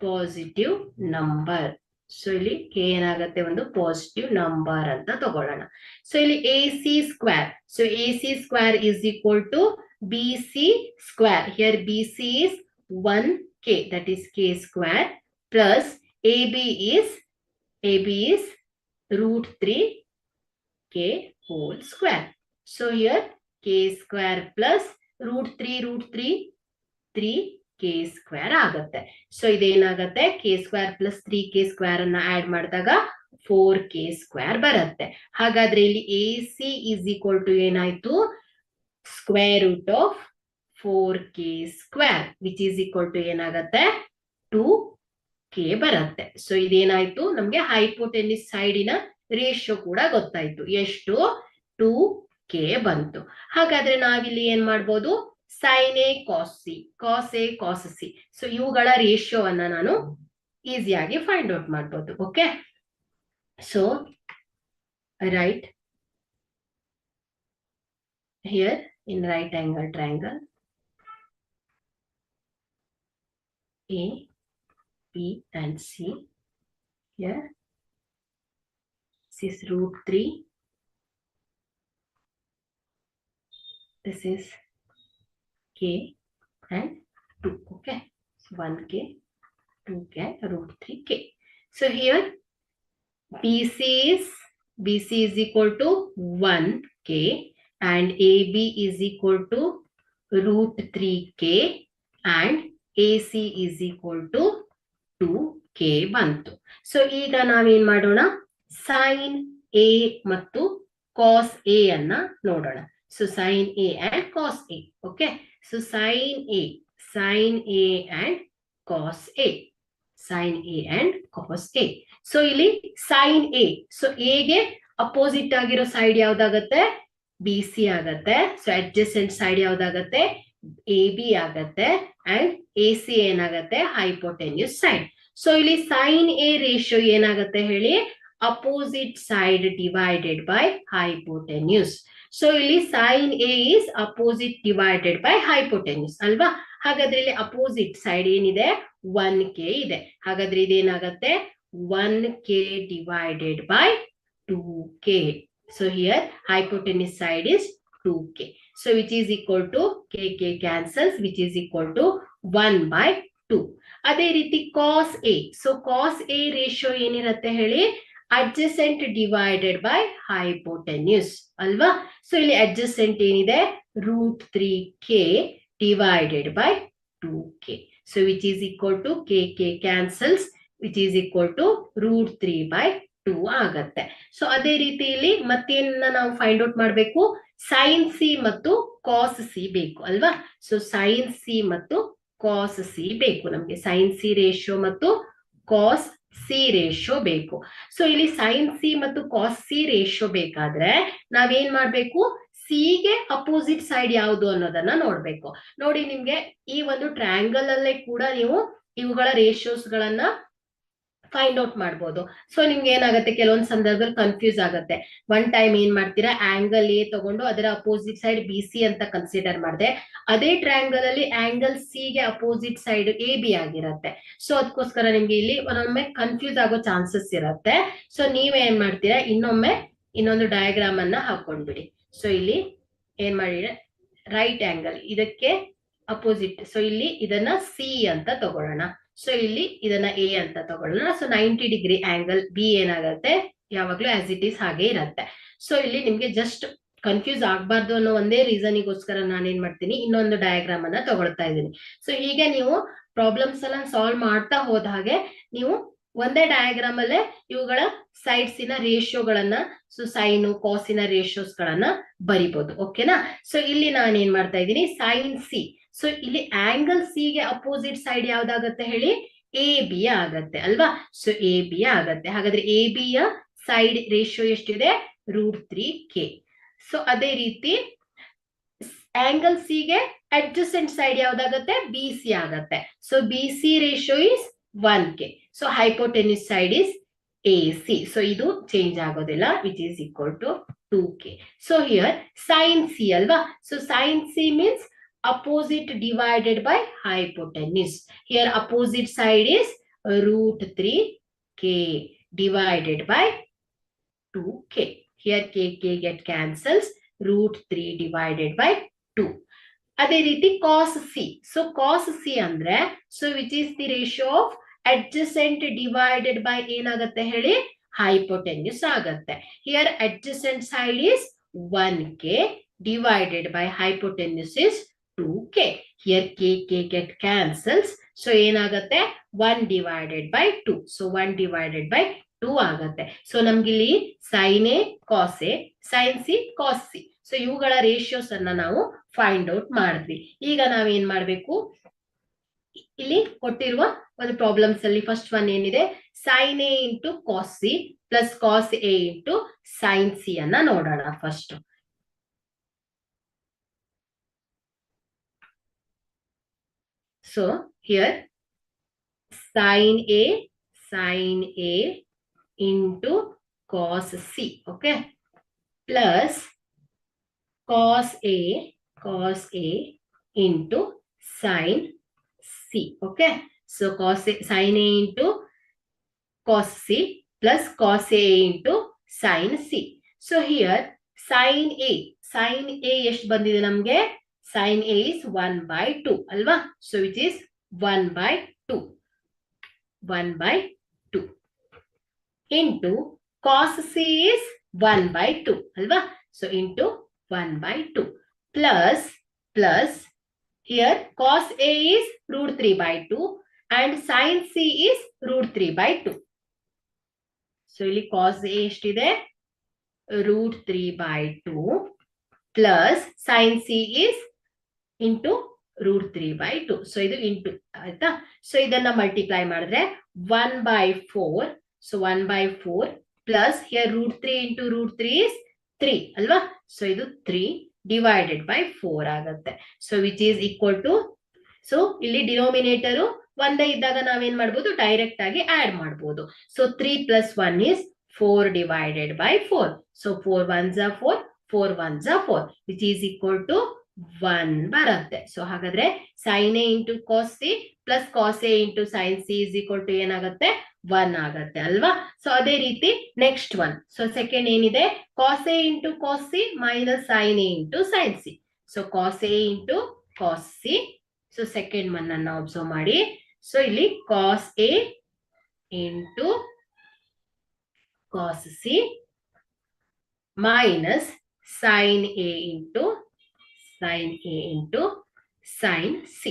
positive number. So ಇಲ್ಲಿ K ಏನಾಗತ್ತೆ ಒಂದು ಪಾಸಿಟಿವ್ ನಂಬರ್ ಅಂತ ತಗೊಳ್ಳೋಣ. ಸೊ ಇಲ್ಲಿ AC square, so AC square is equal to BC square. Here BC is 1K, that is K square, plus AB is √3K whole square. So here K square plus √3 3K square ಆಗತ್ತೆ. So ಇದೇನಾಗತ್ತೆ K square plus 3K square ಅನ್ನ add ಮಾಡಿದಾಗ 4K square ಬರುತ್ತೆ. ಹಾಗಾದ್ರೆ ಇಲ್ಲಿ AC is equal to ಏನಾಯ್ತು square root of 4K square which is equal to ಏನಾಗತ್ತೆ 2K ಬರುತ್ತೆ. ಸೊ ಇದೇನಾಯ್ತು ನಮ್ಗೆ ಹೈಪೋಟೆನಿಸ್ ಸೈಡಿನ ರೇಷಿಯೋ ಕೂಡ ಗೊತ್ತಾಯ್ತು. ಎಷ್ಟು 2K ಬಂತು. ಹಾಗಾದ್ರೆ ನಾವಿಲ್ಲಿ ಏನ್ ಮಾಡ್ಬೋದು, sin A cos C, cos A cos C. So ಇವುಗಳ ರೇಷಿಯೋವನ್ನ ನಾನು ಈಸಿಯಾಗಿ ಫೈಂಡ್ ಔಟ್ ಮಾಡ್ಬೋದು. Okay. So right here in right angle triangle A, B and C. Here this is √3, this is K and 2. Okay. So 1K, 2K, √3K. So here BC is equal to 1K and AB is equal to √3K and AC is equal to 2K ಬಂತು. So ಈಗ ನಾವೇನ್ ಮಾಡೋಣ, sin A ಮತ್ತು cos A ಅನ್ನ ನೋಡೋಣ. So sin A and cos A. Okay. So sin A and cos A, sin A and cos A. So ಇಲ್ಲಿ sin A, so A ಗೆ opposite ಆಗಿರೋ ಸೈಡ್ ಯಾವ್ದಾಗತ್ತೆ BC ಆಗತ್ತೆ. ಸೊ ಅಡ್ಜಸೆಂಟ್ ಸೈಡ್ ಯಾವ್ದಾಗತ್ತೆ AB ಆಗತ್ತೆ and AC ಏನಾಗತ್ತೆ hypotenuse side. So ಇಲ್ಲಿ sin A ratio ಏನಾಗತ್ತೆ ಹೇಳಿ, opposite side divided by hypotenuse. So ಇಲ್ಲಿ sin A is opposite divided by hypotenuse ಅಲ್ವಾ? ಹಾಗಾದ್ರೆ ಇಲ್ಲಿ ಅಪೋಸಿಟ್ ಸೈಡ್ ಏನಿದೆ 1K ಇದೆ. ಹಾಗಾದ್ರೆ ಇದೇನಾಗತ್ತೆ 1K divided by 2K. So here hypotenuse side is 2K. So which is equal to K cancels, which is equal to 1/2. ಅದೇ ರೀತಿ cos A. So cos A ratio ಏನಿರುತ್ತೆ ಹೇಳಿ, adjacent divided by hypotenuse ಅಲ್ವಾ? So ಇಲ್ಲಿ adjacent ಏನಿದೆ √3K divided by 2k. So which is equal to k cancels, which is equal to √3/2 ಆಗತ್ತೆ. So ಅದೇ ರೀತಿಯಲ್ಲಿ ಮತ್ತೇನ ನಾವು ಫೈಂಡ್ ಔಟ್ ಮಾಡಬೇಕು, ಸೈನ್ ಸಿ ಮತ್ತು ಕಾಸ್ ಸಿ ಬೇಕು ಅಲ್ವಾ. ಸೊ ಸೈನ್ ಸಿ ಮತ್ತು ಕಾಸ್ ಸಿ ಬೇಕು ನಮ್ಗೆ, ಸೈನ್ ಸಿ ರೇಷಿಯೋ ಮತ್ತು ಕಾಸ್ ಸಿ ರೇಷಿಯೋ ಬೇಕು. ಸೊ ಇಲ್ಲಿ ಸೈನ್ ಸಿ ಮತ್ತು ಕಾಸ್ ಸಿ ರೇಷಿಯೋ ಬೇಕಾದ್ರೆ ನಾವೇನ್ ಮಾಡ್ಬೇಕು, ಸಿ ಗೆ ಅಪೋಸಿಟ್ ಸೈಡ್ ಯಾವುದು ಅನ್ನೋದನ್ನ ನೋಡ್ಬೇಕು. ನೋಡಿ, ನಿಮ್ಗೆ ಈ ಒಂದು ಟ್ರಯಾಂಗಲ್ ಅಲ್ಲೇ ಕೂಡ ನೀವು ಇವುಗಳ ರೇಷಿಯೋಸ್ ಗಳನ್ನ ಫೈಂಡ್ ಔಟ್ ಮಾಡ್ಬೋದು. ಸೊ ನಿಮ್ಗೆ ಏನಾಗುತ್ತೆ, ಕೆಲವೊಂದು ಸಂದರ್ಭದಲ್ಲಿ ಕನ್ಫ್ಯೂಸ್ ಆಗುತ್ತೆ. ಒನ್ ಟೈಮ್ ಏನ್ ಮಾಡ್ತೀರಾ, ಆಂಗಲ್ ಎ ತಗೊಂಡು ಅದರ ಅಪೋಸಿಟ್ ಸೈಡ್ ಬಿ ಸಿ ಅಂತ ಕನ್ಸಿಡರ್ ಮಾಡಿದೆ. ಅದೇ ಟ್ರಯಾಂಗಲ್ ಅಲ್ಲಿ ಆಂಗಲ್ ಸಿ ಗೆ ಅಪೋಸಿಟ್ ಸೈಡ್ ಎ ಬಿ ಆಗಿರತ್ತೆ. ಸೊ ಅದಕ್ಕೋಸ್ಕರ ನಿಮ್ಗೆ ಇಲ್ಲಿ ಒಮ್ಮೆ ಕನ್ಫ್ಯೂಸ್ ಆಗೋ ಚಾನ್ಸಸ್ ಇರುತ್ತೆ. ಸೊ ನೀವೇನ್ ಮಾಡ್ತೀರಾ, ಇನ್ನೊಂದು ಡಯಾಗ್ರಾಮ್ ಅನ್ನ ಹಾಕೊಂಡ್ಬಿಡಿ. ಸೊ ಇಲ್ಲಿ ಏನ್ ಮಾಡಿದ್ರೆ, ರೈಟ್ ಆಂಗಲ್ ಇದಕ್ಕೆ ಅಪೋಸಿಟ್, ಸೊ ಇಲ್ಲಿ ಇದನ್ನ ಸಿ ಅಂತ ತಗೊಳ್ಳೋಣ. ಸೊ ಇಲ್ಲಿ ಇದನ್ನ ಎ ಅಂತ ತಗೊಳ್ಳೋಣ. ಸೊ 90 ಡಿಗ್ರಿ ಆಂಗಲ್ ಬಿ ಏನಾಗುತ್ತೆ, ಯಾವಾಗ್ಲೂ ಆಸ್ ಇಟ್ ಈಸ್ ಹಾಗೆ ಇರತ್ತೆ. ಸೊ ಇಲ್ಲಿ ನಿಮ್ಗೆ ಜಸ್ಟ್ ಕನ್ಫ್ಯೂಸ್ ಆಗ್ಬಾರ್ದು ಅನ್ನೋ ಒಂದೇ ರೀಸನ್ಗೋಸ್ಕರ ನಾನೇನ್ ಮಾಡ್ತೀನಿ, ಇನ್ನೊಂದು ಡಯಾಗ್ರಾಮ್ ಅನ್ನ ತಗೊಳ್ತಾ ಇದ್ದೀನಿ. ಸೊ ಹೀಗೆ ನೀವು ಪ್ರಾಬ್ಲಮ್ಸ್ ಎಲ್ಲ ಸಾಲ್ವ್ ಮಾಡ್ತಾ ಹೋದ ಹಾಗೆ ನೀವು ಒಂದೇ ಡಯಾಗ್ರಾಮ್ ಅಲ್ಲೇ ಇವುಗಳ ಸೈಡ್ಸಿನ ರೇಷಿಯೋಗಳನ್ನ, ಸೊ ಸೈನು ಕಾಸಿನ ರೇಷಿಯೋಸ್ ಗಳನ್ನ ಬರಿಬಹುದು. ಓಕೆನಾ. ಸೊ ಇಲ್ಲಿ ನಾನು ಏನ್ ಮಾಡ್ತಾ ಇದ್ದೀನಿ, ಸೈನ್ ಸಿ. ಸೊ ಇಲ್ಲಿ ಆಂಗಲ್ ಸಿ ಗೆ ಅಪೋಸಿಟ್ ಸೈಡ್ ಯಾವ್ದಾಗತ್ತೆ ಹೇಳಿ, ಎ ಬಿ ಆಗತ್ತೆ ಅಲ್ವಾ. ಸೊ ಎ ಬಿ ಆಗತ್ತೆ. ಹಾಗಾದ್ರೆ ಎ ಬಿ ಯ ಸೈಡ್ ರೇಷಿಯೋ ಎಷ್ಟಿದೆ, √3k. ಸೊ ಅದೇ ರೀತಿ ಆಂಗಲ್ ಸಿ ಗೆ ಅಡ್ಜಸೆಂಟ್ ಸೈಡ್ ಯಾವ್ದಾಗತ್ತೆ, ಬಿ ಸಿ ಆಗತ್ತೆ. So B C ratio is 1k. So hypotenuse side is AC. So ಇದು ಚೇಂಜ್ ಆಗೋದಿಲ್ಲ, which is equal to 2k. So here sine C ಅಲ್ವಾ. So sine C means opposite divided by hypotenuse. Here opposite side is √3k divided by 2k. Here k get cancels, √3 divided by 2. ಅದೇ ರೀತಿ cos c. So cos c ಅಂದ್ರೆ, so which is the ratio of adjacent divided by ಏನಾಗತ್ತೆ ಹೇಳಿ, hypotenuse ಆಗತ್ತೆ. Here adjacent side is 1k divided by hypotenuse is 2k. Here k get cancels. So ಏನಾಗತ್ತೆ, 1 divided by 2. So 1 divided by 2 ಆಗತ್ತೆ. So ನಮ್ಗಿಲ್ಲಿ sine A cos A, sine C cos C, so ಇವುಗಳ ratios ಅನ್ನ ನಾವು find out ಮಾಡಿದ್ವಿ. ಈಗ ನಾವೇನ್ ಮಾಡ್ಬೇಕು, ಇಲ್ಲಿ ಕೊಟ್ಟಿರುವ ಒಂದು ಪ್ರಾಬ್ಲಮ್ಸ್ ಅಲ್ಲಿ ಫಸ್ಟ್ ಒನ್ ಏನಿದೆ, sine A into cos C plus cos A into sine C ಅನ್ನ ನೋಡೋಣ first. So here sin A into cos C, okay, plus cos A into sin C, okay. So sin A into cos C plus cos A into sin C. So here sin A ಎಷ್ಟು ಬಂದಿದೆ ನಮ್ಗೆ, sin A is 1/2 ಅಲ್ವಾ. So which is 1/2 into cos C is 1/2 ಅಲ್ವಾ. So into 1/2 plus here cos A is √3/2 and sin C is √3/2. So ಇಲ್ಲಿ cos A ಎಷ್ಟಿದೆ, √3/2 plus sin C is into √3/2. So ಇದು into ಆಯ್ತಾ. So ಇದನ್ನ multiply ಮಾಡಿದ್ರೆ 1/4. So 1/4 plus here √3 into √3 is 3 ಅಲ್ವಾ. So ಇದು 3 divided by 4 ಆಗತ್ತೆ. So which is equal to, so ಇಲ್ಲಿ ಡಿನೋಮಿನೇಟರ್ ಒಂದೇ ಇದ್ದಾಗ ನಾವೇನ್ ಮಾಡ್ಬೋದು, ಡೈರೆಕ್ಟ್ ಆಗಿ ಆಡ್ ಮಾಡ್ಬೋದು. So 3 + 1 is 4 divided by 4. ಸೊ 4 1s are 4, 4 1s are 4, which is equal to 1 ಬರುತ್ತೆ. ಸೊ ಹಾಗಾದ್ರೆ sin A into cos C plus cos A into sin C is equal to ಏನಾಗುತ್ತೆ, 1 ಆಗತ್ತೆ ಅಲ್ವಾ. ಸೊ ಅದೇ ರೀತಿ ನೆಕ್ಸ್ಟ್ ಒನ್, ಸೊ ಸೆಕೆಂಡ್ ಏನಿದೆ, cos A into cos C minus sin A into sin C. So cos A into cos C. So second one ಅನ್ನ observe ಮಾಡಿ. So ಇಲ್ಲಿ cos A into cos C minus sin A into sin C.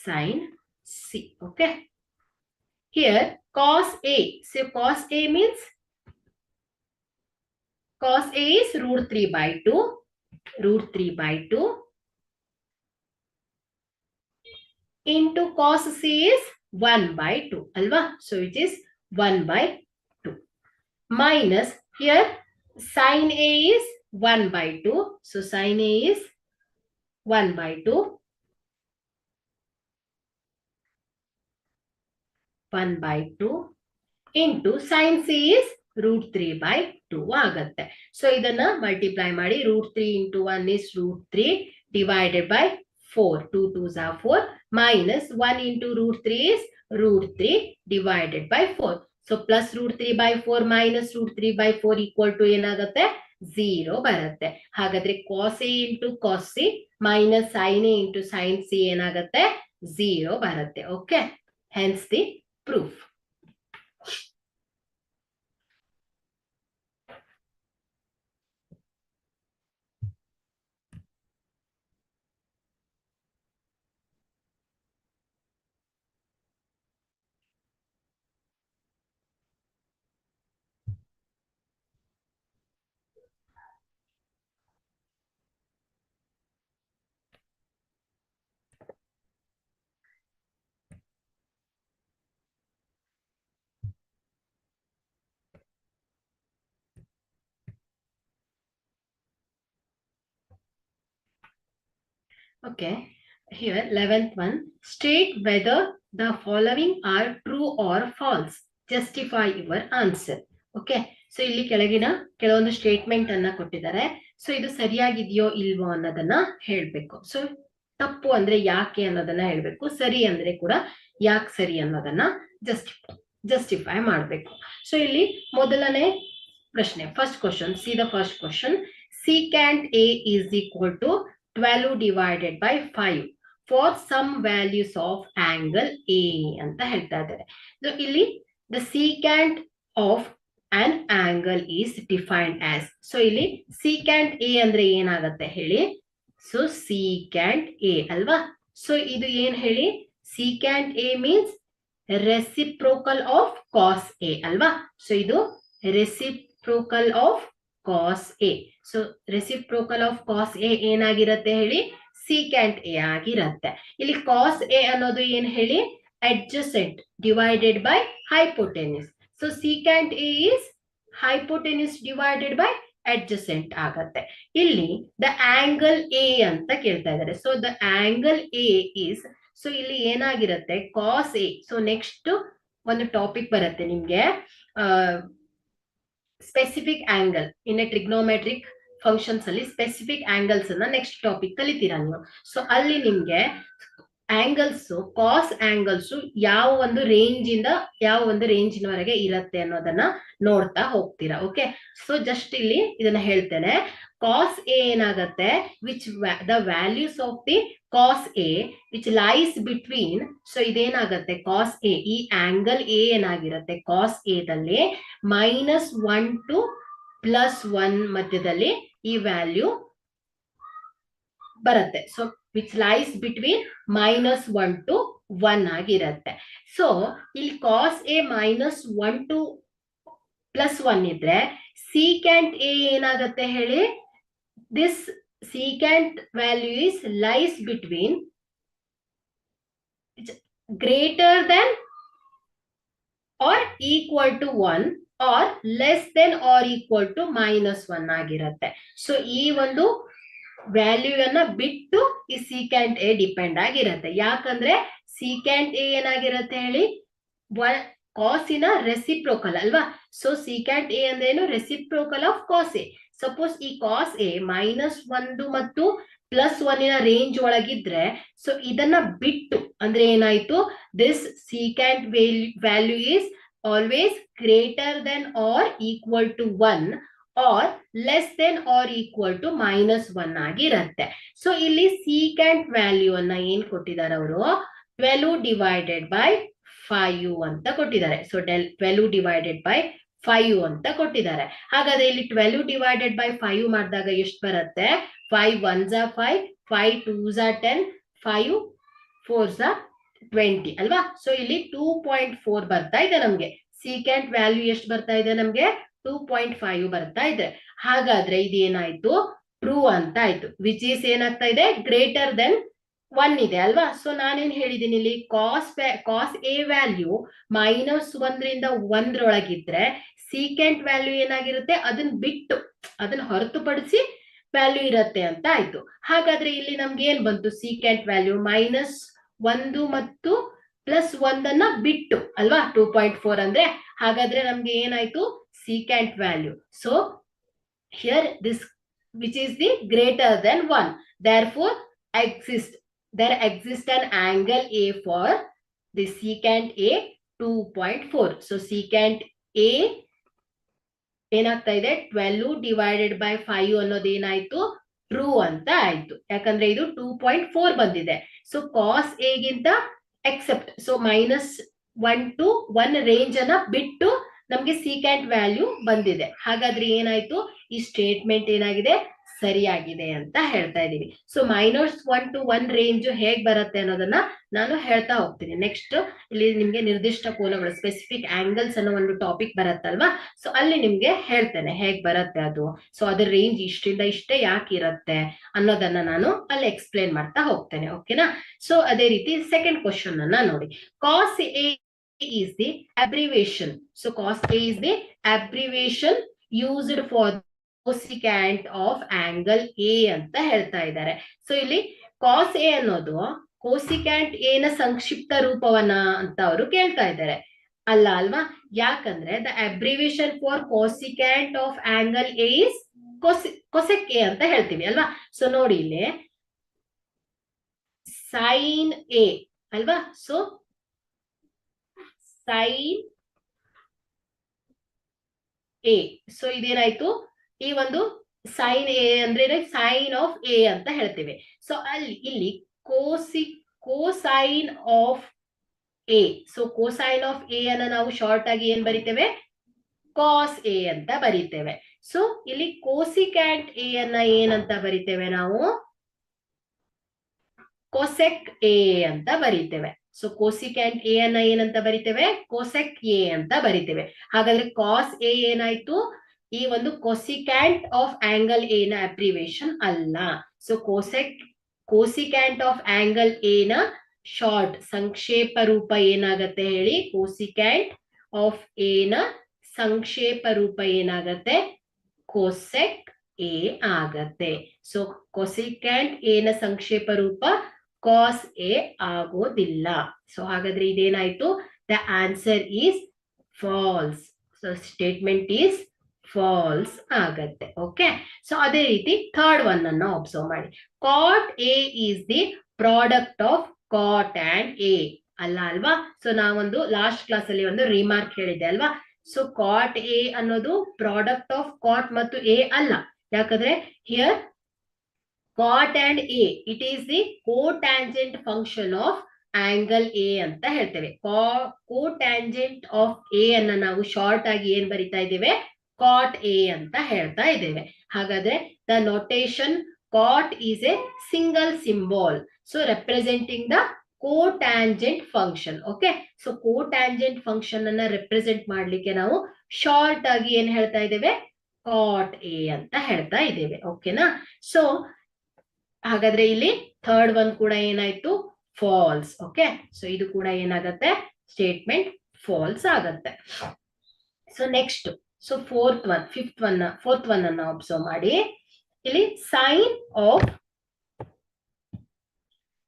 sine C. Okay. Here cos A. So cos A means cos A is root 3 by 2. Root 3 by 2 into cos C is 1 by 2. Alva? So it is 1 by 2. Minus here sin A is 1 by 2. So sin A is 1 by 2. 1 by 2 into sin C is root 3 by 2 ಆಗುತ್ತೆ. So ಇದನ್ನ multiply ಮಾಡಿ root 3 into 1 is root 3 divided by 4. 2 2s are 4 minus 1 into root 3 is root 3 divided by 4. So plus root 3 by 4 minus root 3 by 4 equal to ಏನಾಗುತ್ತೆ 0 ಬರುತ್ತೆ. ಹಾಗಾದ್ರೆ cos A into cos C minus sin A into sin C ಏನಾಗುತ್ತೆ 0 ಬರುತ್ತೆ. Okay, hence the proof. Okay, here 11th one. State whether the following are true or false. Justify your answer. Okay, so ಇಲ್ಲಿ ಕೆಳಗಿನ ಕೆಲವೊಂದು statement ಅನ್ನ ಕೊಟ್ಟಿದ್ದಾರೆ. So ಇದು ಸರಿಯಾಗಿದೆಯೋ ಇಲ್ವೋ ಅನ್ನೋದನ್ನ ಹೇಳ್ಬೇಕು. ಸೊ ತಪ್ಪು ಅಂದ್ರೆ ಯಾಕೆ ಅನ್ನೋದನ್ನ ಹೇಳ್ಬೇಕು, ಸರಿ ಅಂದ್ರೆ ಕೂಡ ಯಾಕೆ ಸರಿ ಅನ್ನೋದನ್ನ ಜಸ್ಟಿಫೈ ಮಾಡ್ಬೇಕು. ಸೊ ಇಲ್ಲಿ ಮೊದಲನೇ ಪ್ರಶ್ನೆ, first question, see the first question. secant A is equal to 12 divided by 5 for some values of angle A ಅಂತ ಹೇಳ್ತಾ ಇದ್ದಾರೆ. ಸೊ ಇಲ್ಲಿ the secant of an angle is defined as. So ಇಲ್ಲಿ secant A ಅಂದ್ರೆ ಏನಾಗುತ್ತೆ ಹೇಳಿ? So secant A ಅಲ್ವಾ? So ಇದು ಏನ್ ಹೇಳಿ? secant A means reciprocal of cos A ಅಲ್ವಾ? ಸೊ ಇದು reciprocal of cos A. So reciprocal of cos A ಏನಾಗಿರತ್ತೆ ಹೇಳಿ? secant A ಆಗಿರತ್ತೆ. ಇಲ್ಲಿ ಕಾಸ್ ಎ ಅನ್ನೋದು ಏನ್ ಹೇಳಿ? adjacent divided by hypotenuse. So secant A is hypotenuse divided by adjacent ಆಗತ್ತೆ. ಇಲ್ಲಿ ದ ಆಂಗಲ್ ಎ ಅಂತ ಕೇಳ್ತಾ ಇದ್ದಾರೆ. So the angle A is, so ಇಲ್ಲಿ ಏನಾಗಿರತ್ತೆ? Cos A. ಸೊ ನೆಕ್ಸ್ಟ್ ಒಂದು ಟಾಪಿಕ್ ಬರುತ್ತೆ ನಿಮ್ಗೆ, specific angle in a trigonometric functions ಅಲ್ಲಿ ಸ್ಪೆಸಿಫಿಕ್ ಆಂಗಲ್ಸ್ ಅನ್ನ ನೆಕ್ಸ್ಟ್ ಟಾಪಿಕ್ ಕಲಿತೀರಾ ನೀವು. ಸೊ ಅಲ್ಲಿ ನಿಮ್ಗೆ ಆಂಗಲ್ಸ್, ಕಾಸ್ ಆಂಗಲ್ಸ್ ಯಾವ ಒಂದು ರೇಂಜ್ ಇಂದ ಯಾವ ಒಂದು ರೇಂಜಿನವರೆಗೆ ಇರತ್ತೆ ಅನ್ನೋದನ್ನ ನೋಡ್ತಾ ಹೋಗ್ತೀರಾ. ಓಕೆ, ಸೊ ಜಸ್ಟ್ ಇಲ್ಲಿ ಇದನ್ನ ಹೇಳ್ತೇನೆ. ಕಾಸ್ ಎ ಏನಾಗತ್ತೆ? Which the values of the cos A which lies between. So ಇದೇನಾಗತ್ತೆ? ಕಾಸ್ ಎ, ಈ ಆಂಗಲ್ ಎ ಏನಾಗಿರತ್ತೆ? ಕಾಸ್ ಎ ದಲ್ಲಿ -1 to +1 ಮಧ್ಯದಲ್ಲಿ ಈ ವ್ಯಾಲ್ಯೂ ಬರುತ್ತೆ. So which lies between -1 to 1 ಆಗಿರತ್ತೆ. ಸೊ ಇಲ್ಲಿ ಕಾಸ್ ಎ -1 to +1 ಇದ್ರೆ secant A ಏನಾಗತ್ತೆ ಹೇಳಿ? This secant value is lies between greater than or equal to 1 or less than or equal to -1 ಆಗಿರತ್ತೆ. ಸೊ ಈ ಒಂದು ವ್ಯಾಲ್ಯೂ ಅನ್ನ ಬಿಟ್ಟು ಈ secant A ಡಿಪೆಂಡ್ ಆಗಿರತ್ತೆ. ಯಾಕಂದ್ರೆ secant A ಏನಾಗಿರತ್ತೆ ಹೇಳಿ? ಕಾಸಿನ ರೆಸಿಪ್ರೋಕಲ್ ಅಲ್ವಾ? ಸೊ secant A ಅಂದ್ರೆ ಏನು? Reciprocal of cos A. Suppose ಈ ಕಾಸ್ ಎ -1 ಮತ್ತು +1 ರೇಂಜ್ ಒಳಗಿದ್ರೆ, ಸೊ ಇದನ್ನ ಬಿಟ್ಟು ಅಂದ್ರೆ ಏನಾಯ್ತು? This secant value is always greater than or equal to 1 or less than or equal to -1 ಆಗಿರತ್ತೆ. ಸೊ ಇಲ್ಲಿ secant ವ್ಯಾಲ್ಯೂ ಅನ್ನ ಏನ್ ಕೊಟ್ಟಿದ್ದಾರೆ ಅವರು? 12 divided by 5 ಅಂತ ಕೊಟ್ಟಿದ್ದಾರೆ. ಸೊ 12 divided by 5 ಅಂತ ಕೊಟ್ಟಿದ್ದಾರೆ. ಹಾಗಾದ್ರೆ ಇಲ್ಲಿ 12 divided by 5 ಮಾಡಿದಾಗ ಎಷ್ಟು ಬರುತ್ತೆ? 5 1s are 5, 5 2s are 10, 5 4s are 20 ಅಲ್ವಾ. ಸೊ ಇಲ್ಲಿ 2.4 ಬರ್ತಾ ಇದೆ ನಮ್ಗೆ. ಸೀಕೆಂಟ್ ವ್ಯಾಲ್ಯೂ ಎಷ್ಟು ಬರ್ತಾ ಇದೆ ನಮ್ಗೆ? 2.5 ಬರ್ತಾ ಇದೆ. ಹಾಗಾದ್ರೆ ಇದೇನಾಯ್ತು? ಟ್ರೂ ಅಂತ ಆಯ್ತು. ವಿಚ್ ಈಸ್ ಏನಾಗ್ತಾ ಇದೆ? ಗ್ರೇಟರ್ ದೆನ್ 1 ಇದೆ ಅಲ್ವಾ. ಸೊ ನಾನೇನ್ ಹೇಳಿದೀನಿ ಇಲ್ಲಿ? ಕಾಸ್ ಎ ವ್ಯಾಲ್ಯೂ -1 ರಿಂದ 1 ರೊಳಗಿದ್ರೆ ಸೀಕೆಂಟ್ ವ್ಯಾಲ್ಯೂ ಏನಾಗಿರುತ್ತೆ? ಅದನ್ನ ಬಿಟ್ಟು, ಅದನ್ನ ಹೊರತುಪಡಿಸಿ ವ್ಯಾಲ್ಯೂ ಇರತ್ತೆ ಅಂತ ಆಯ್ತು. ಹಾಗಾದ್ರೆ ಇಲ್ಲಿ ನಮ್ಗೆ ಏನ್ ಬಂತು? ಸೀಕೆಂಟ್ ವ್ಯಾಲ್ಯೂ -1 ಮತ್ತು +1 ಬಿಟ್ಟು ಅಲ್ವಾ 2.4 ಅಂದ್ರೆ. ಹಾಗಾದ್ರೆ ನಮ್ಗೆ ಏನಾಯ್ತು? Secant value. So here this which is the greater than 1, therefore there exists an angle A for the secant A 2.4. so secant A ಏನಾಗ್ತಾ ಇದೆ? 12 divided by 5 ಅನ್ನೋದು ಏನಾಯ್ತು? ಟ್ರೂ ಅಂತ ಆಯ್ತು. ಯಾಕಂದ್ರೆ ಇದು 2.4 ಬಂದಿದೆ. ಸೊ ಕಾಸ್ ಎ ಗಿಂತ ಎಕ್ಸೆಪ್ಟ್, ಸೊ -1 to 1 ರೇಂಜ್ ಅನ್ನ ಬಿಟ್ಟು ನಮ್ಗೆ ಸೀಕೆಂಟ್ ವ್ಯಾಲ್ಯೂ ಬಂದಿದೆ. ಹಾಗಾದ್ರೆ ಏನಾಯ್ತು? ಈ ಸ್ಟೇಟ್ಮೆಂಟ್ ಏನಾಗಿದೆ? ಸರಿಯಾಗಿದೆ ಅಂತ ಹೇಳ್ತಾ ಇದೀವಿ. ಸೊ -1 to 1 ರೇಂಜ್ ಹೇಗ್ ಬರುತ್ತೆ ಅನ್ನೋದನ್ನ ನಾನು ಹೇಳ್ತಾ ಹೋಗ್ತೀನಿ. ನೆಕ್ಸ್ಟ್ ಇಲ್ಲಿ ನಿಮ್ಗೆ ನಿರ್ದಿಷ್ಟ ಕೋನಗಳು, ಸ್ಪೆಸಿಫಿಕ್ ಆಂಗಲ್ಸ್ ಅನ್ನೋ ಒಂದು ಟಾಪಿಕ್ ಬರುತ್ತಲ್ವಾ. ಸೊ ಅಲ್ಲಿ ನಿಮ್ಗೆ ಹೇಳ್ತೇನೆ ಹೇಗ್ ಬರುತ್ತೆ ಅದು. ಸೊ ಅದ್ರ ರೇಂಜ್ ಇಷ್ಟಿಂದ ಇಷ್ಟೇ ಯಾಕೆ ಇರುತ್ತೆ ಅನ್ನೋದನ್ನ ನಾನು ಅಲ್ಲಿ ಎಕ್ಸ್ಪ್ಲೇನ್ ಮಾಡ್ತಾ ಹೋಗ್ತೇನೆ. ಓಕೆನಾ? ಸೊ ಅದೇ ರೀತಿ ಸೆಕೆಂಡ್ ಕ್ವಶನ್ ಅನ್ನ ನೋಡಿ. Cos A is the abbreviation. So cos A is the abbreviation used for cosecant of angle A ಅಂತ ಹೇಳ್ತಾ ಇದ್ದಾರೆ. ಸೊ ಇಲ್ಲಿ cos A ಅನ್ನೋದು cosecant A ನ ಸಂಕ್ಷಿಪ್ತ ರೂಪವನ್ನ ಅಂತ ಅವರು ಕೇಳ್ತಾ ಇದ್ದಾರೆ. ಅಲ್ಲ ಅಲ್ವಾ? ಯಾಕಂದ್ರೆ the abbreviation for cosecant of angle A is cosec A ಅಂತ ಹೇಳ್ತೀವಿ ಅಲ್ವಾ. ಸೊ ನೋಡಿ ಇಲ್ಲಿ sin A ಅಲ್ವಾ. So sin A. ಸೊ ಇದೇನಾಯ್ತು? ಈ ಒಂದು ಸೈನ್ ಎ ಅಂದ್ರೆ ಸೈನ್ ಆಫ್ ಎ ಅಂತ ಹೇಳ್ತೀವಿ. ಸೊ ಇಲ್ಲಿ cosine of A. So cosine of A ಅನ್ನ ನಾವು ಶಾರ್ಟ್ ಆಗಿ ಏನ್ ಬರಿತೇವೆ? ಕಾಸ್ ಎ ಅಂತ ಬರಿತೇವೆ. ಸೊ ಇಲ್ಲಿ ಕೋಸಿಕ್ಯಾಂಟ್ ಎ ಅನ್ನ ಏನಂತ ಬರಿತೇವೆ ನಾವು? ಕೊಸೆಕ್ ಎ ಅಂತ ಬರಿತೇವೆ. ಸೊ ಕೋಸಿಕ್ಯಾಂಟ್ ಎ ಅನ್ನ ಏನಂತ ಬರಿತೇವೆ? ಕೊಸೆಕ್ ಎ ಅಂತ ಬರಿತೇವೆ. ಹಾಗಾದ್ರೆ ಕಾಸ್ ಎ ಏನಾಯ್ತು? ಈ ಒಂದು ಕೊಸಿಕ್ಯಾಂಟ್ ಆಫ್ ಆಂಗಲ್ ಎ ನ ಅಬ್ರಿವೇಶನ್ ಅಲ್ಲ. ಸೊ ಕೋಸಿಕ್ಯಾಂಟ್ ಆಫ್ ಆಂಗಲ್ ಎ ನ ಶಾರ್ಟ್ ಸಂಕ್ಷೇಪ ರೂಪ ಏನಾಗತ್ತೆ ಹೇಳಿ? ಕೋಸಿಕ್ಯಾಂಟ್ ಆಫ್ ಎ ನ ಸಂಕ್ಷೇಪ ರೂಪ ಏನಾಗತ್ತೆ? ಕೊಸೆಕ್ ಎ ಆಗತ್ತೆ. ಸೊ ಕೊಸಿಕ್ಯಾಂಟ್ ಎ ನ ಸಂಕ್ಷೇಪ ರೂಪ ಕಾಸ್ ಎ ಆಗೋದಿಲ್ಲ. ಸೊ ಹಾಗಾದ್ರೆ ಇದೇನಾಯ್ತು? The answer is false. So statement is false ಆಗತ್ತೆ. ಓಕೆ. ಸೊ ಅದೇ ರೀತಿ ಥರ್ಡ್ ಒನ್ ಅನ್ನ ಅಬ್ಸರ್ವ್ ಮಾಡಿ. Cot A is the product of cot and A ಅಲ್ಲ ಅಲ್ವಾ. ಸೊ ನಾವೊಂದು ಲಾಸ್ಟ್ ಕ್ಲಾಸ್ ಅಲ್ಲಿ ಒಂದು ರಿಮಾರ್ಕ್ ಹೇಳಿದ್ದೆ ಅಲ್ವಾ. ಸೊ ಕಾಟ್ ಎ ಅನ್ನೋದು ಪ್ರಾಡಕ್ಟ್ ಆಫ್ ಕಾಟ್ ಮತ್ತು ಎ ಅಲ್ಲ. ಯಾಕಂದ್ರೆ here cot and A it is the cotangent function of angle A ಅಂತ ಹೇಳ್ತೇವೆ. ಕೋಟ್ಯಾಂಜೆಂಟ್ ಆಫ್ ಎ ಅನ್ನ ನಾವು ಶಾರ್ಟ್ ಆಗಿ ಏನ್ ಬರಿತಾ ಇದ್ದೇವೆ? ಕಾಟ್ ಎ ಅಂತ ಹೇಳ್ತಾ ಇದ್ದೇವೆ. ಹಾಗಾದ್ರೆ the notation cot is a single symbol, so representing the cotangent function. Okay. So cotangent function ಅನ್ನ ರೆಪ್ರೆಸೆಂಟ್ ಮಾಡ್ಲಿಕ್ಕೆ ನಾವು ಶಾರ್ಟ್ ಆಗಿ ಏನ್ ಹೇಳ್ತಾ ಇದ್ದೇವೆ? ಕಾಟ್ ಎ ಅಂತ ಹೇಳ್ತಾ ಇದ್ದೇವೆ. ಓಕೆನಾ? ಸೊ ಹಾಗಾದ್ರೆ ಇಲ್ಲಿ ಥರ್ಡ್ ಒನ್ ಕೂಡ ಏನಾಯ್ತು? ಫಾಲ್ಸ್. ಓಕೆ. ಸೊ ಇದು ಕೂಡ ಏನಾಗತ್ತೆ? ಸ್ಟೇಟ್ಮೆಂಟ್ ಫಾಲ್ಸ್ ಆಗತ್ತೆ. So next, so fourth one ಅನ್ನ ಅಬ್ಸರ್ವ್ ಮಾಡಿ. ಇಲ್ಲಿ ಸೈನ್ ಆಫ್,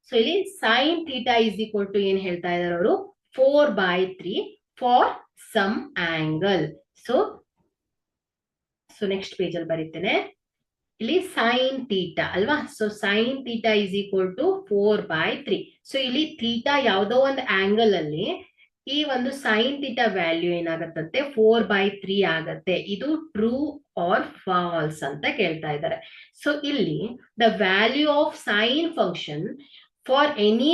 ಸೊ ಇಲ್ಲಿ sine theta is equal to ಏನ್ ಹೇಳ್ತಾ ಇದಾರೆ ಅವರು? 4/3 for some angle. So next page ಅಲ್ಲಿ ಬರೀತೇನೆ. ಇಲ್ಲಿ ಸೈನ್ ಥೀಟಾ ಅಲ್ವಾ. So sine theta is equal to 4/3. So ಇಲ್ಲಿ ಥೀಟಾ ಯಾವುದೋ ಒಂದು ಆಂಗಲ್ ಅಲ್ಲಿ ಈ ಒಂದು ಸೈನ್ ಥೀಟಾ ವ್ಯಾಲ್ಯೂ ಏನಾಗತ್ತಂತೆ? 4/3 ಆಗತ್ತೆ. ಇದು ಟ್ರೂ ಆರ್ ಫಾಲ್ಸ್ ಅಂತ ಕೇಳ್ತಾ ಇದ್ದಾರೆ. ಸೊ ಇಲ್ಲಿ the value of sine function for any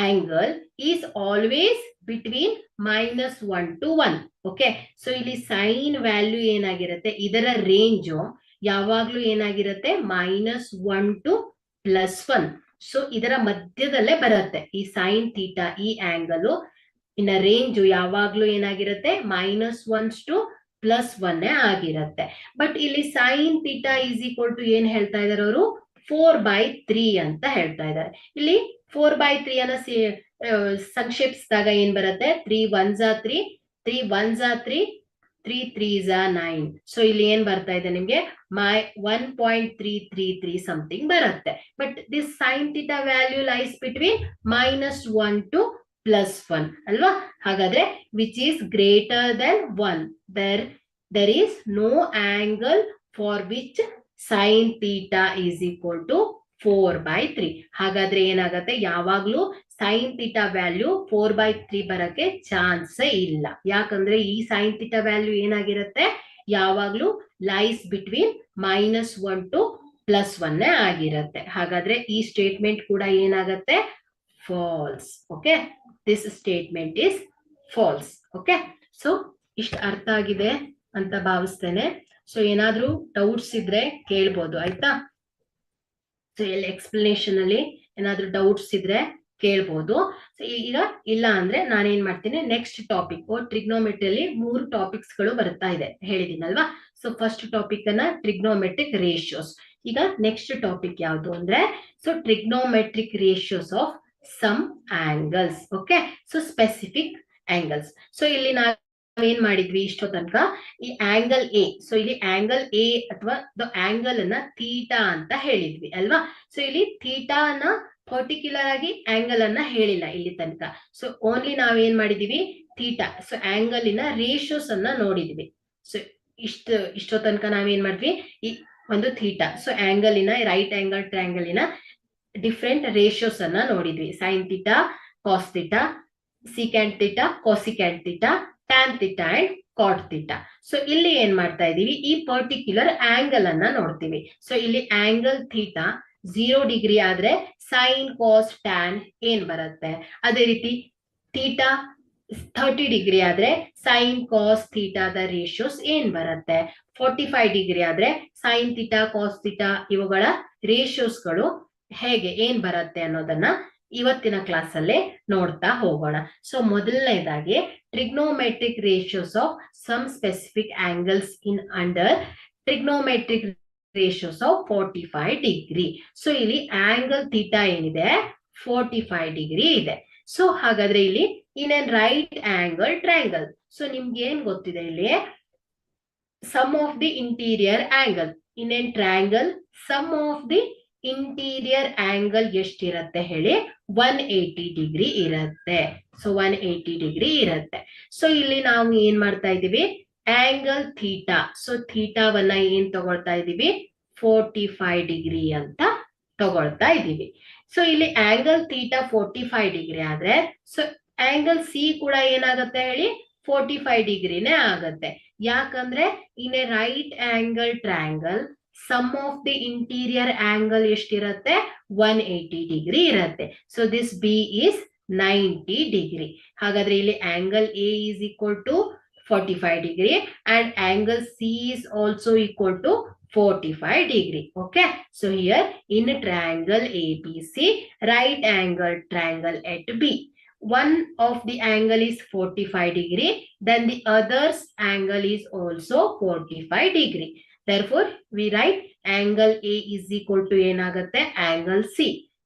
angle is always between -1 to 1. Okay. So ಇಲ್ಲಿ ಸೈನ್ ವ್ಯಾಲ್ಯೂ ಏನಾಗಿರುತ್ತೆ? ಇದರ ರೇಂಜು ಯಾವಾಗ್ಲೂ ಏನಾಗಿರುತ್ತೆ? -1 to +1. ಸೊ ಇದರ ಮಧ್ಯದಲ್ಲೇ ಬರುತ್ತೆ ಈ ಸೈನ್ ಥೀಟಾ, ಈ ಆಂಗಲ್ ಇನ್ನ ರೇಂಜ್ ಯಾವಾಗ್ಲೂ ಏನಾಗಿರುತ್ತೆ -1 to +1 ಆಗಿರುತ್ತೆ. ಬಟ್ ಇಲ್ಲಿ sine theta is equal to ಏನ್ ಹೇಳ್ತಾ ಇದಾರೆ ಅವರು 4/3 ಅಂತ ಹೇಳ್ತಾ ಇದ್ದಾರೆ. ಇಲ್ಲಿ 4/3 ಅನ್ನ ಸಂಕ್ಷೇಪಿಸಿದಾಗ ಏನ್ ಬರುತ್ತೆ 3 1s are 3, 3 1s are 3, 3 3s are 9. So ಇಲ್ಲಿ ಏನ್ ಬರ್ತಾ ಇದೆ ನಿಮ್ಗೆ 1.333 ಸಮಥಿಂಗ್ ಬರುತ್ತೆ. But this sine theta value lies between -1 to +1 ಅಲ್ವಾ? ಹಾಗಾದ್ರೆ which is greater than 1, there is no angle for which sin theta is equal to 4/3. ಹಾಗಾದ್ರೆ ಏನಾಗತ್ತೆ, ಯಾವಾಗ್ಲೂ ಸೈನ್ ಥೀಟಾ ವ್ಯಾಲ್ಯೂ 4/3 ಬರಕ್ಕೆ ಚಾನ್ಸ್ ಇಲ್ಲ. ಯಾಕಂದ್ರೆ ಈ ಸೈನ್ ಥೀಟಾ ವ್ಯಾಲ್ಯೂ ಏನಾಗಿರುತ್ತೆ, ಯಾವಾಗ್ಲೂ ಲೈಸ್ ಬಿಟ್ವೀನ್ -1 to +1 ಆಗಿರುತ್ತೆ. ಹಾಗಾದ್ರೆ ಈ ಸ್ಟೇಟ್ಮೆಂಟ್ ಕೂಡ ಏನಾಗತ್ತೆ, false. Okay, this statement is false. Okay, so ಇಷ್ಟು ಅರ್ಥ ಆಗಿದೆ ಅಂತ ಭಾವಿಸ್ತೇನೆ. ಸೊ ಏನಾದ್ರೂ ಡೌಟ್ಸ್ ಇದ್ರೆ ಕೇಳ್ಬೋದು, ಆಯ್ತಾ? ಸೊ ಇಲ್ಲಿ ಎಕ್ಸ್ಪ್ಲನೇಷನ್ ಅಲ್ಲಿ ಏನಾದ್ರೂ ಡೌಟ್ಸ್ ಇದ್ರೆ ಕೇಳ್ಬೋದು. ಸೊ ಈಗ ಇಲ್ಲ ಅಂದ್ರೆ ನಾನೇನ್ ಮಾಡ್ತೀನಿ, ನೆಕ್ಸ್ಟ್ ಟಾಪಿಕ್ ಟ್ರಿಗ್ನೋಮೆಟ್ರಿಯಲ್ಲಿ 3 ಟಾಪಿಕ್ಸ್ ಗಳು ಬರ್ತಾ ಇದೆ ಹೇಳಿದೀನಲ್ವಾ? ಸೊ ಫಸ್ಟ್ ಟಾಪಿಕ್ ಅನ್ನ ಟ್ರಿಗ್ನೋಮೆಟ್ರಿಕ್ ರೇಷಿಯೋಸ್. ಈಗ ನೆಕ್ಸ್ಟ್ ಟಾಪಿಕ್ ಯಾವುದು ಅಂದ್ರೆ so trigonometric ratios of some angles. Okay, so specific angles. So ಇಲ್ಲಿ ನಾವು ಏನ್ ಮಾಡಿದ್ವಿ ಇಷ್ಟೋ ತನಕ, ಈ ಆಂಗಲ್ ಎ, ಸೊ ಇಲ್ಲಿ ಆಂಗಲ್ ಎ ಅಥವಾ ದ ಆಂಗಲ್ ಅನ್ನ ಥೀಟಾ ಅಂತ ಹೇಳಿದ್ವಿ ಅಲ್ವಾ? ಸೊ ಇಲ್ಲಿ ಥೀಟಾನ ಪರ್ಟಿಕ್ಯುಲರ್ ಆಗಿ ಆಂಗಲ್ ಅನ್ನ ಹೇಳಿಲ್ಲ ಇಲ್ಲಿ ತನಕ. ಸೊ ಓನ್ಲಿ ನಾವೇನ್ ಮಾಡಿದೀವಿ, ಥೀಟಾ, ಸೊ ಆಂಗಲಿನ ರೇಷಿಯೋಸ್ ಅನ್ನ ನೋಡಿದ್ವಿ. ಸೊ ಇಷ್ಟೋ ತನಕ ನಾವೇನ್ ಮಾಡಿದ್ವಿ, ಈ ಒಂದು ಥೀಟಾ, ಸೊ ಆಂಗಲಿನ ರೈಟ್ ಆಂಗಲ್ ಟ್ರಯಾಂಗಲಿನ ಡಿಫ್ರೆಂಟ್ ರೇಷಿಯೋಸ್ ಅನ್ನ ನೋಡಿದ್ವಿ. Sine theta, cos theta, secant theta, cosecant theta, tan theta and cot theta. So ಇಲ್ಲಿ ಏನ್ ಮಾಡ್ತಾ ಇದೀವಿ, ಈ ಪರ್ಟಿಕ್ಯುಲರ್ ಆಂಗಲ್ ಅನ್ನ ನೋಡ್ತೀವಿ. ಸೊ ಇಲ್ಲಿ ಆಂಗಲ್ ಥೀಟಾ 0 ಡಿಗ್ರಿ ಆದ್ರೆ ಸೈನ್ ಕಾಸ್ ಟ್ಯಾನ್ ಏನ್ ಬರುತ್ತೆ, ಅದೇ ರೀತಿ ಥೀಟಾ 30 ಡಿಗ್ರಿ ಆದ್ರೆ ಸೈನ್ ಕಾಸ್ ಥೀಟಾದ ರೇಷಿಯೋಸ್ ಏನ್ ಬರುತ್ತೆ, 45 ಡಿಗ್ರಿ ಆದ್ರೆ ಸೈನ್ ಥೀಟಾ ಕಾಸ್ ಥೀಟಾ ಇವುಗಳ ರೇಷಿಯೋಸ್ಗಳು ಹೇಗೆ ಏನ್ ಬರುತ್ತೆ ಅನ್ನೋದನ್ನ ಇವತ್ತಿನ ಕ್ಲಾಸ್ ಅಲ್ಲೇ ನೋಡ್ತಾ ಹೋಗೋಣ. ಸೊ ಮೊದಲನೇದಾಗಿ trigonometric ratios of some specific angles in under trigonometric ratios of 45 degree. So ಇಲ್ಲಿ ಆಂಗಲ್ ಥೀಟಾ ಏನಿದೆ 45 ಡಿಗ್ರಿ ಇದೆ. ಸೊ ಹಾಗಾದ್ರೆ ಇಲ್ಲಿ in an right angle triangle, so ನಿಮ್ಗೆ ಏನ್ ಗೊತ್ತಿದೆ, ಇಲ್ಲಿ sum of the interior angle in an triangle, sum of the interior angle ಎಷ್ಟಿರತ್ತೆ ಹೇಳಿ, 180 ಡಿಗ್ರಿ ಇರುತ್ತೆ. ಸೊ 180 ಡಿಗ್ರಿ ಇರುತ್ತೆ. ಸೊ ಇಲ್ಲಿ ನಾವು ಏನ್ ಮಾಡ್ತಾ ಇದೀವಿ, ಆಂಗಲ್ ಥೀಟಾ, ಸೊ ಥೀಟಾವನ್ನ ಏನ್ ತಗೊಳ್ತಾ ಇದೀವಿ, 45 ಡಿಗ್ರಿ ಅಂತ ತಗೊಳ್ತಾ ಇದೀವಿ. ಸೊ ಇಲ್ಲಿ ಆಂಗಲ್ ಥೀಟಾ 45 ಡಿಗ್ರಿ ಆದ್ರೆ ಸೊ ಆಂಗಲ್ ಸಿ ಕೂಡ ಏನಾಗುತ್ತೆ ಹೇಳಿ, 45 ಡಿಗ್ರಿನೇ ಆಗತ್ತೆ. ಯಾಕಂದ್ರೆ in a right angle triangle sum of the interior angle ಎಷ್ಟಿರತ್ತೆ, 180 ಡಿಗ್ರಿ ಇರತ್ತೆ. So this B is 90 degree. ಹಾಗಾದ್ರೆ ಇಲ್ಲಿ angle A is equal to 45 degree and angle C is also equal to 45 degree. Okay, so here in triangle ABC, right angle triangle at B, one of the angle is 45 degree, then the other's angle is also 45 degree. Therefore we write angle A is equal to ಏನಾಗುತ್ತೆ, angle C,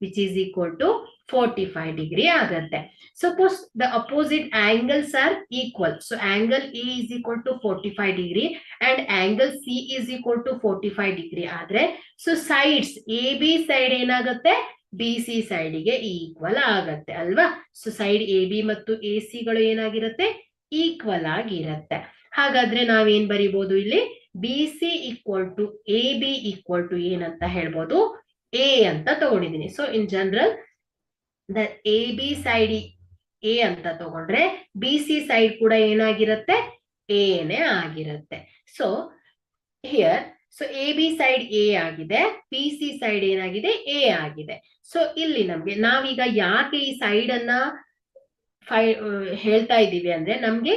which is equal to 45 degree ಆಗತ್ತೆ. Suppose the opposite angles are equal. So angle A is equal to 45 degree and angle C is equal to 45 degree ಆದ್ರೆ so sides AB side ಏನಾಗುತ್ತೆ, BC side ಗೆ equal ಆಗತ್ತೆ ಅಲ್ವಾ? So side AB ಮತ್ತು AC ಗಳು ಏನಾಗಿರುತ್ತೆ, equal ಆಗಿರುತ್ತೆ. ಹಾಗಾದ್ರೆ ನಾವೇನ್ ಬರಿಬಹುದು, ಇಲ್ಲಿ BC equal to AB equal to ಏನಂತ ಹೇಳ್ಬೋದು, A ಅಂತ ತಗೊಂಡಿದ್ದೀನಿ. So in general the AB side A ಅಂತ ತಗೊಂಡ್ರೆ BC ಸೈಡ್ ಕೂಡ ಏನಾಗಿರುತ್ತೆ, A ನೇ ಆಗಿರುತ್ತೆ. So here so AB side A ಆಗಿದೆ, BC ಸೈಡ್ ಏನಾಗಿದೆ, A ಆಗಿದೆ. ಸೊ ಇಲ್ಲಿ ನಮ್ಗೆ ನಾವೀಗ ಯಾಕೆ ಈ ಸೈಡ್ ಅನ್ನ ಹೇಳ್ತಾ ಇದ್ದೀವಿ ಅಂದ್ರೆ, ನಮ್ಗೆ